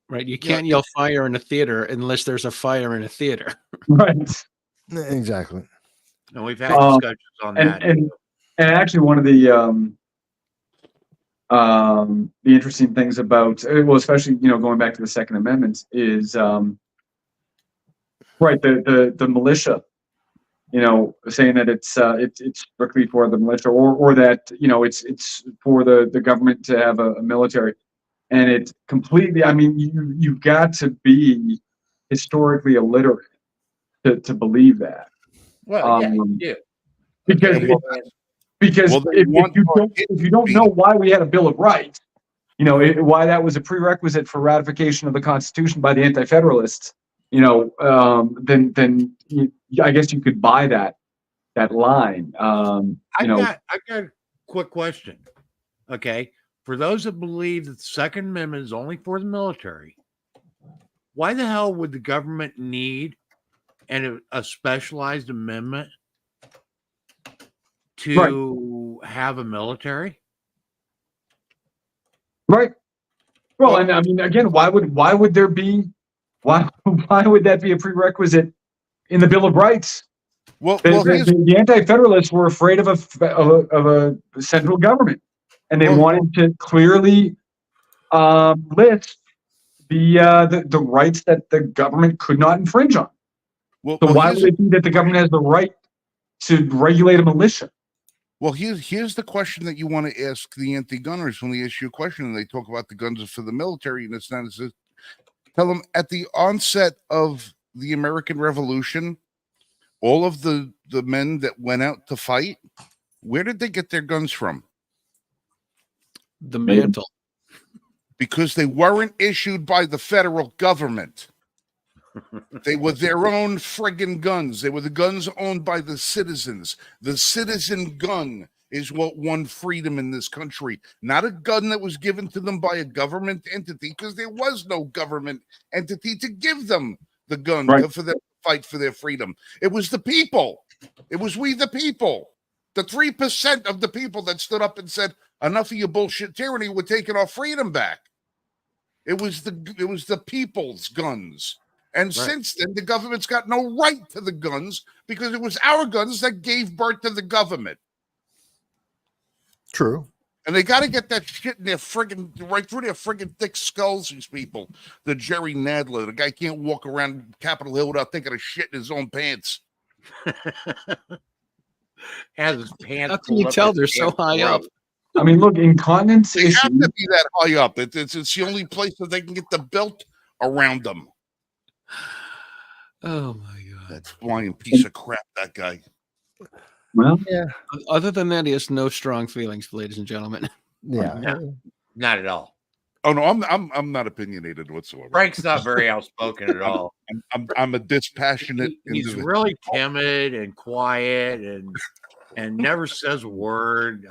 Right. You can't yell fire in a theater unless there's a fire in a theater. Right. Exactly. And we've had discussions on that. And actually one of the interesting things about, well, especially, going back to the Second Amendment is, right. The militia, saying that it's strictly for the militia or that, it's for the government to have a military. And it's completely, you've got to be historically illiterate to believe that. Well, yeah. Because if you don't know why we had a Bill of Rights, why that was a prerequisite for ratification of the Constitution by the Anti-Federalists, then I guess you could buy that line. I got a quick question. Okay, for those that believe that the Second Amendment is only for the military, why the hell would the government need a specialized amendment to have a military? Right. Well, and again, why would that be a prerequisite in the Bill of Rights? Well, the Anti-Federalists were afraid of a central government, and they wanted to clearly list the rights that the government could not infringe on. So why would it be that the government has the right to regulate a militia? Well, here's the question that you want to ask the anti-gunners when they ask you a question and they talk about the guns are for the military, and it's not. Tell them at the onset of the American Revolution, all of the men that went out to fight, where did they get their guns from? The mantle. Because they weren't issued by the federal government. They were their own friggin' guns. They were the guns owned by the citizens. The citizen gun is what won freedom in this country, not a gun that was given to them by a government entity, because there was no government entity to give them the gun for them to fight for their freedom. It was the people. It was we the people. The 3% of the people that stood up and said, enough of your bullshit tyranny, we're taking our freedom back. It was the people's guns. And since then, the government's got no right to the guns because it was our guns that gave birth to the government. True. And they got to get that shit in their friggin' right through their friggin' thick skulls, these people. The Jerry Nadler, the guy can't walk around Capitol Hill without thinking of shit in his own pants. Has his pants. How can you tell they're so high up? I mean, look, incontinence They have issue. to be that high up. It's the only place that they can get the belt around them. Oh my God. That flying piece of crap, that guy. Well, Yeah. Other than that, he has no strong feelings, ladies and gentlemen. Yeah. No, not at all. Oh no, I'm not opinionated whatsoever. Frank's not very outspoken at all. I'm a dispassionate. He's individual. really timid and quiet and never says a word.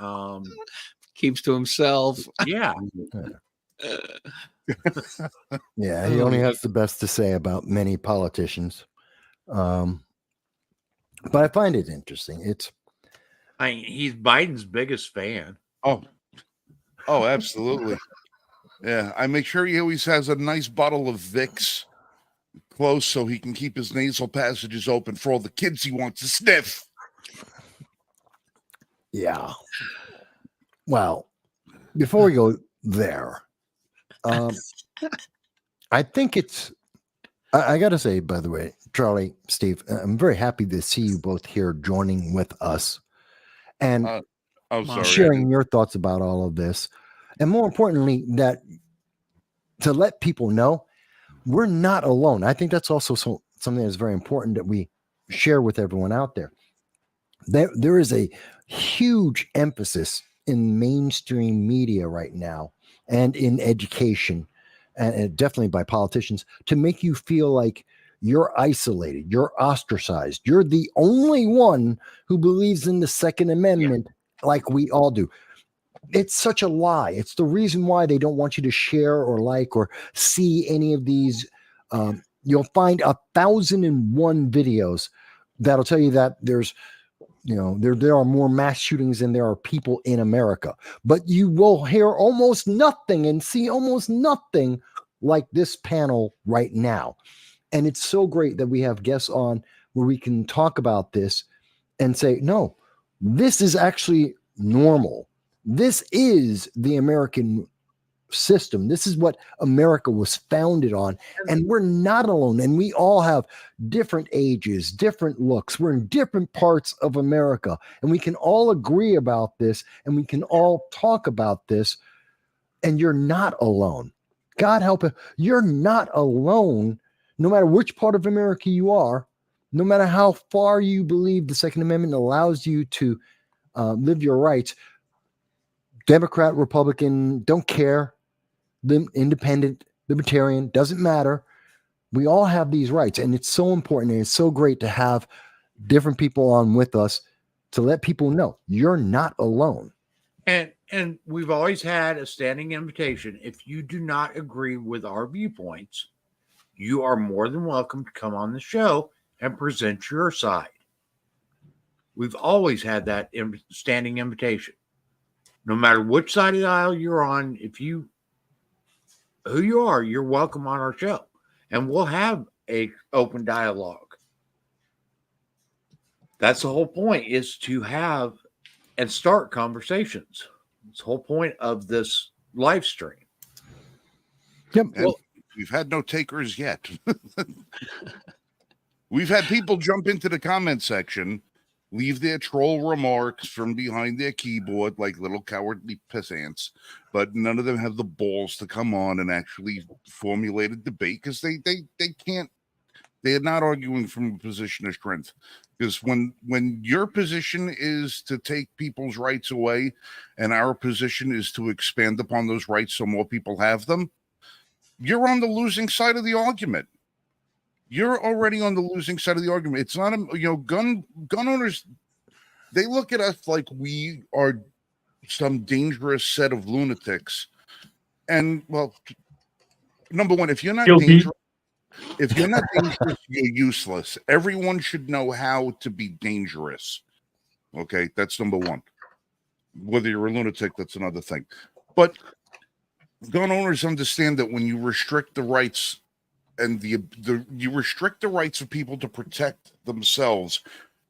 Keeps to himself. Yeah. Yeah, he only has the best to say about many politicians. But I find it interesting. He's Biden's biggest fan. Oh, absolutely. Yeah, I make sure he always has a nice bottle of Vicks close so he can keep his nasal passages open for all the kids he wants to sniff. Yeah. Well, before we go there, I think I got to say, by the way, Charlie, Steve, I'm very happy to see you both here joining with us and Sorry. sharing your thoughts about all of this. And more importantly, that to let people know we're not alone. I think that's also something that's very important that we share with everyone out there. There is a huge emphasis in mainstream media right now and in education, and definitely by politicians, to make you feel like you're isolated, you're ostracized, you're the only one who believes in the Second Amendment like we all do. It's such a lie. It's the reason why they don't want you to share or like or see any of these. You'll find 1,001 videos that'll tell you that there are more mass shootings than there are people in America. But you will hear almost nothing and see almost nothing like this panel right now. And it's so great that we have guests on where we can talk about this and say, no, this is actually normal. This is the American system. This is what America was founded on. And we're not alone. And we all have different ages, different looks. We're in different parts of America. And we can all agree about this. And we can all talk about this. And you're not alone. God help you. You're not alone, no matter which part of America you are, no matter how far you believe the Second Amendment allows you to live your rights. Democrat, Republican, don't care. Independent, libertarian, doesn't matter. We all have these rights, and it's so important, and it's so great to have different people on with us to let people know you're not alone. And we've always had a standing invitation. If you do not agree with our viewpoints, you are more than welcome to come on the show and present your side. We've always had that standing invitation. No matter which side of the aisle you're on, who you are, you're welcome on our show. And we'll have a open dialogue. That's the whole point, is to have and start conversations. It's the whole point of this live stream. Yep. And we've had no takers yet. We've had people jump into the comment section leave their troll remarks from behind their keyboard like little cowardly peasants, but none of them have the balls to come on and actually formulate a debate because they can't. They're not arguing from a position of strength. Because when your position is to take people's rights away and our position is to expand upon those rights so more people have them, you're on the losing side of the argument. You're already on the losing side of the argument. It's not gun owners, they look at us like we are some dangerous set of lunatics. And well, number one, if you're not dangerous, you're useless. Everyone should know how to be dangerous. Okay, that's number one. Whether you're a lunatic, that's another thing. But gun owners understand that when you restrict the rights and you restrict the rights of people to protect themselves,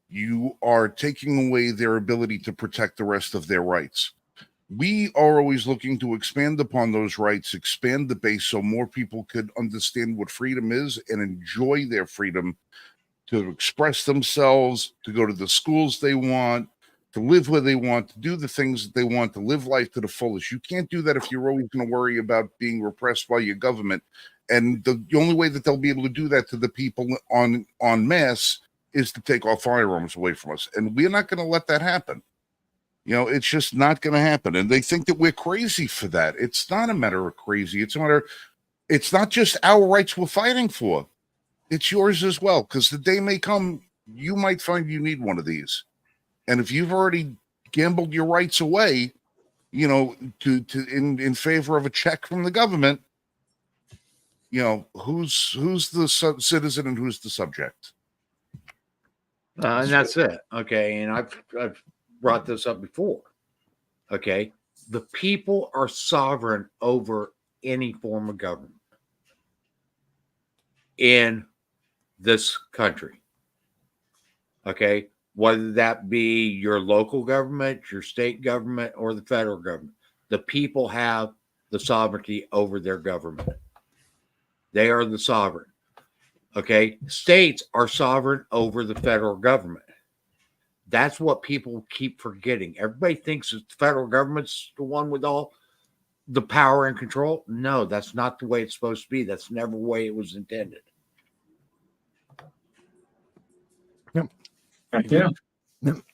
you are taking away their ability to protect the rest of their rights. We are always looking to expand upon those rights, expand the base so more people could understand what freedom is and enjoy their freedom to express themselves, to go to the schools they want, to live where they want, to do the things that they want, to live life to the fullest. You can't do that if you're always going to worry about being repressed by your government. And the only way that they'll be able to do that to the people en masse is to take our firearms away from us. And we're not going to let that happen. It's just not going to happen. And they think that we're crazy for that. It's not a matter of crazy. It's not just our rights we're fighting for. It's yours as well. Because the day may come, you might find you need one of these. And if you've already gambled your rights away, in favor of a check from the government, who's the citizen and who's the subject? And that's it. Okay. And I've brought this up before. Okay. The people are sovereign over any form of government in this country. Okay. Whether that be your local government, your state government, or the federal government, the people have the sovereignty over their government. They are the sovereign. Okay. States are sovereign over the federal government. That's what people keep forgetting. Everybody thinks that the federal government's the one with all the power and control. No, that's not the way it's supposed to be. That's never the way it was intended. Yeah.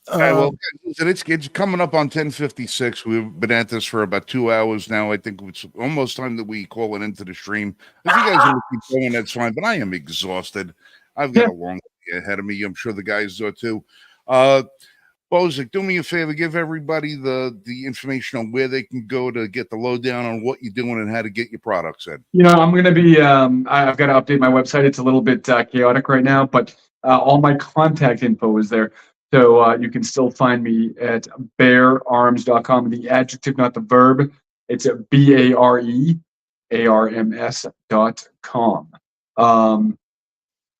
Well, it's coming up on 10:56. We've been at this for about 2 hours now. I think it's almost time that we call it into the stream. If you guys want to keep going, that's fine. But I am exhausted. I've got a long day ahead of me. I'm sure the guys are too. Bozich, do me a favor, give everybody the information on where they can go to get the lowdown on what you're doing and how to get your products in. I'm going to be I've got to update my website. It's a little bit chaotic right now, but all my contact info is there, so you can still find me at beararms.com. The adjective, not the verb. It's at BAREARMS.com.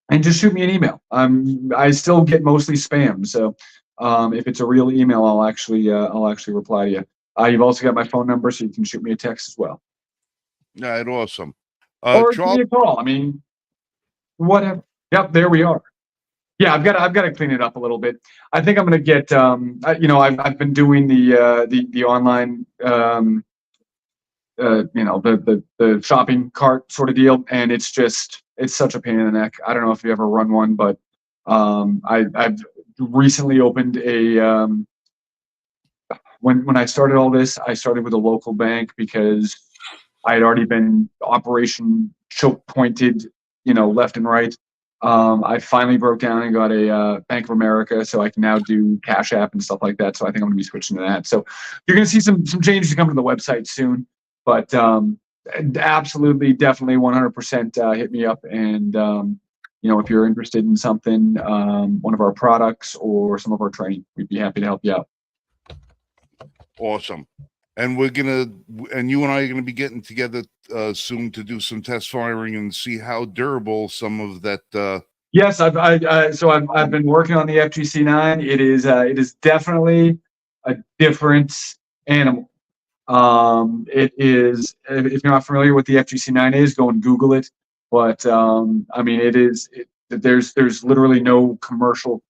And just shoot me an email. I still get mostly spam, so if it's a real email, I'll actually reply to you. You've also got my phone number, so you can shoot me a text as well. Yeah, awesome. Or give me a call. I mean, whatever. Yep, there we are. Yeah, I've got to clean it up a little bit. I think I'm gonna get. I've been doing the online. The shopping cart sort of deal, and it's such a pain in the neck. I don't know if you ever run one, but I've recently opened a when I started all this, I started with a local bank because I had already been operation choke pointed, left and right. I finally broke down and got a Bank of America, so I can now do Cash App and stuff like that. So I think I'm going to be switching to that. So you're going to see some changes to come to the website soon. But absolutely, definitely 100% hit me up. And, if you're interested in something, one of our products or some of our training, we'd be happy to help you out. Awesome. And you and I are going to be getting together soon to do some test firing and see how durable some of that. Yes, I've been working on the FGC9. It is definitely a different animal. It is, if you're not familiar with the FGC9 is, go and Google it. But there's literally no commercial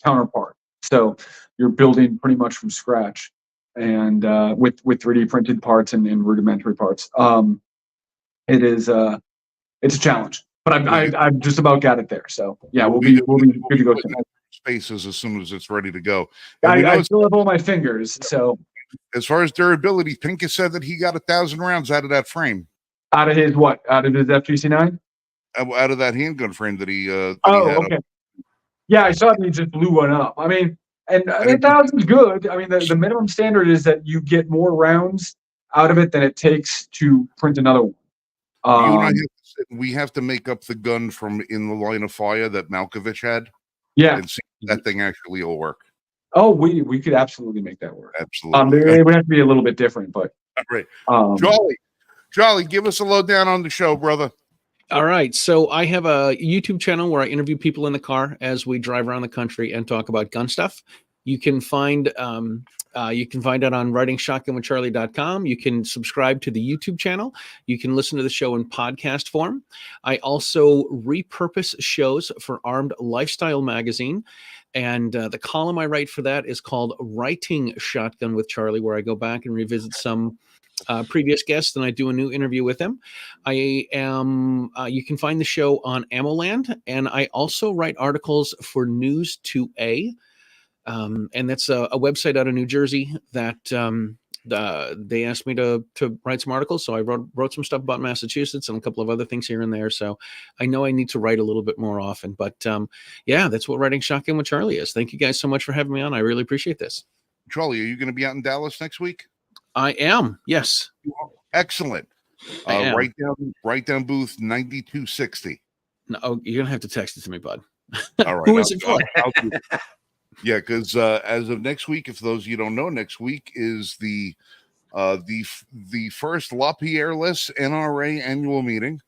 counterpart. So you're building pretty much from scratch, and with 3D printed parts and rudimentary parts. It's a challenge, but I've just about got it there. So yeah, we'll be good to go. Spaces as soon as it's ready to go. And I still have all my fingers. So as far as durability, Pincus said that he got 1,000 rounds out of that frame. Out of his what? Out of his FGC9? Out of that handgun frame that he. That Oh, he had okay. Yeah, I saw that he just blew one up. I mean, and 1,000's good. I mean, the minimum standard is that you get more rounds out of it than it takes to print another one. You and I we have to make up the gun from In the Line of Fire that Malkovich had. Yeah, and see if that thing actually will work. Oh, we could absolutely make that work. Absolutely. It would have to be a little bit different, but right. Jolly, give us a lowdown on the show, brother. All right. So I have a YouTube channel where I interview people in the car as we drive around the country and talk about gun stuff. You can find it on writingshotgunwithcharlie.com. You can subscribe to the YouTube channel. You can listen to the show in podcast form. I also repurpose shows for Armed Lifestyle magazine. And the column I write for that is called Writing Shotgun with Charlie, where I go back and revisit some previous guests, and I do a new interview with them. You can find the show on AmmoLand, and I also write articles for News 2A. And that's a website out of New Jersey that they asked me to write some articles. So I wrote some stuff about Massachusetts and a couple of other things here and there. So I know I need to write a little bit more often. But yeah, that's what Writing Shotgun with Charlie is. Thank you guys so much for having me on. I really appreciate this. Charlie, are you going to be out in Dallas next week? I am. Yes. Excellent. Write down booth 9260. No, you're gonna have to text it to me, bud. All right. Who is it for? Yeah, because as of next week, if those of you don't know, next week is the first LaPierre-less NRA annual meeting,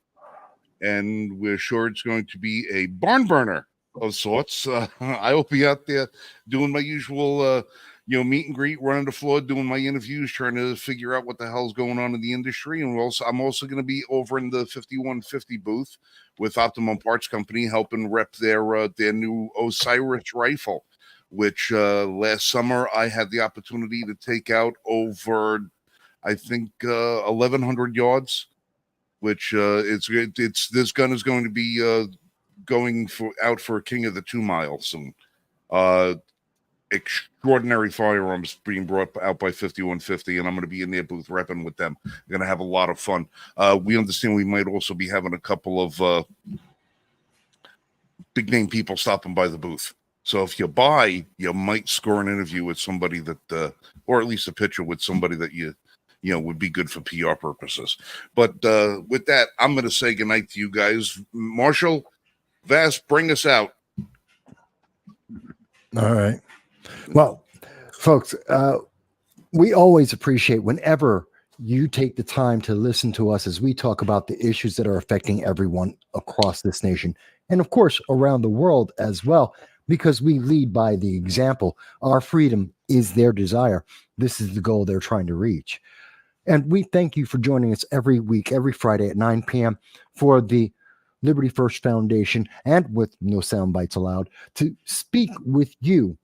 and we're sure it's going to be a barn burner of sorts. I will be out there doing my usual, meet and greet, running the floor, doing my interviews, trying to figure out what the hell's going on in the industry. And I'm also going to be over in the 5150 booth with Optimum Parts Company, helping rep their new Osiris rifle, which last summer I had the opportunity to take out over, I think, 1,100 yards. Which this gun is going to be going out for King of the 2 Mile soon. Extraordinary firearms being brought out by 5150, and I'm going to be in their booth repping with them. We're going to have a lot of fun. We understand we might also be having a couple of big name people stopping by the booth. So if you buy, you might score an interview with somebody that, or at least a picture with somebody that you would be good for PR purposes. But with that, I'm going to say goodnight to you guys. Marshall, Vass, bring us out. All right. Well, folks, we always appreciate whenever you take the time to listen to us as we talk about the issues that are affecting everyone across this nation and, of course, around the world as well, because we lead by the example. Our freedom is their desire. This is the goal they're trying to reach. And we thank you for joining us every week, every Friday at 9 p.m. for the Liberty First Foundation and with No Sound Bites Allowed to speak with you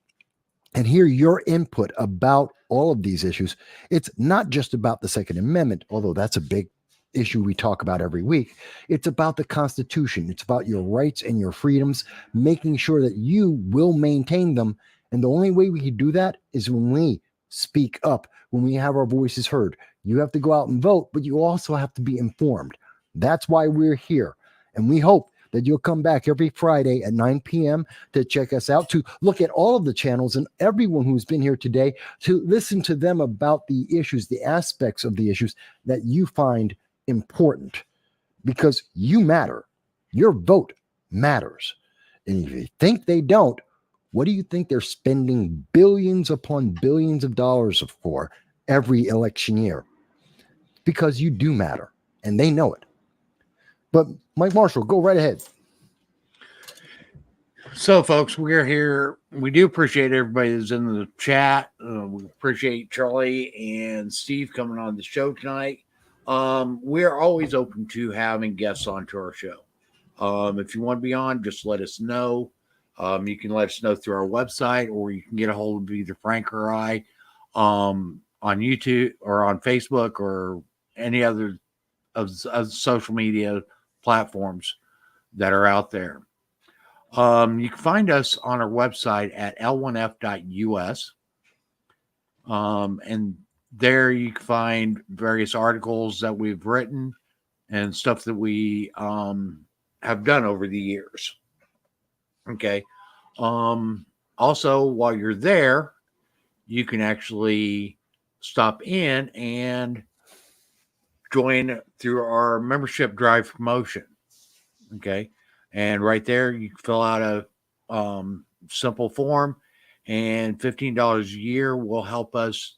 and hear your input about all of these issues. It's not just about the Second Amendment, although that's a big issue we talk about every week. It's about the Constitution. It's about your rights and your freedoms, making sure that you will maintain them. And the only way we can do that is when we speak up, when we have our voices heard. You have to go out and vote, but you also have to be informed. That's why we're here. And we hope that you'll come back every Friday at 9 p.m. to check us out, to look at all of the channels and everyone who's been here today, to listen to them about the issues, the aspects of the issues that you find important, because you matter. Your vote matters. And if you think they don't, what do you think they're spending billions upon billions of dollars for every election year? Because you do matter, and they know it. But Mike Marshall, go right ahead. So, folks, we're here. We do appreciate everybody that's in the chat. We appreciate Charlie and Steve coming on the show tonight. We're always open to having guests onto our show. If you want to be on, just let us know. You can let us know through our website, or you can get a hold of either Frank or I on YouTube or on Facebook or any other of social media platforms that are out there. You can find us on our website at l1f.us. And there you can find various articles that we've written and stuff that we have done over the years. Okay. Also, while you're there, you can actually stop in and join through our membership drive promotion. Okay. And right there, you can fill out a simple form, and $15 a year will help us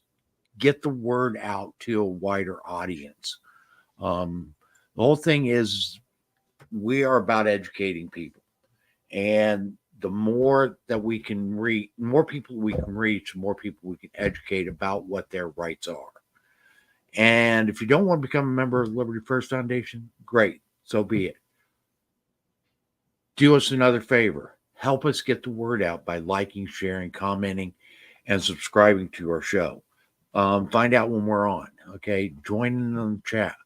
get the word out to a wider audience. The whole thing is we are about educating people, and the more that we can reach, more people we can reach, more people we can educate about what their rights are. And if you don't want to become a member of Liberty First Foundation, great, so be it. Do us another favor. Help us get the word out by liking, sharing, commenting, and subscribing to our show. Find out when we're on. Okay. Join in the chat.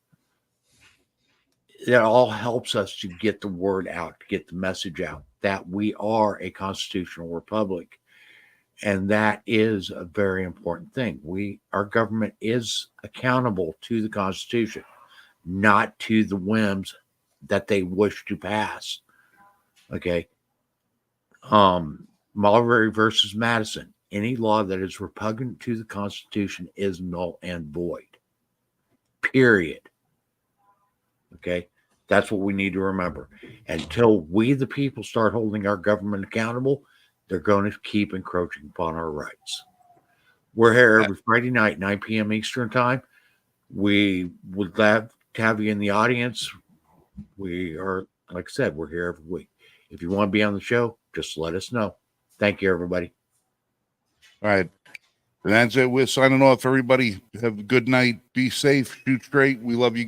That all helps us to get the word out, to get the message out that we are a constitutional republic. And that is a very important thing. Our government is accountable to the Constitution, not to the whims that they wish to pass. Okay. Marbury versus Madison. Any law that is repugnant to the Constitution is null and void. Period. Okay. That's what we need to remember. Until we, the people, start holding our government accountable, they're going to keep encroaching upon our rights. We're here every Friday night, 9 p.m. Eastern time. We would love to have you in the audience. We are, like I said, we're here every week. If you want to be on the show, just let us know. Thank you, everybody. All right. And that's it. We're signing off. Everybody have a good night. Be safe. Shoot straight. We love you.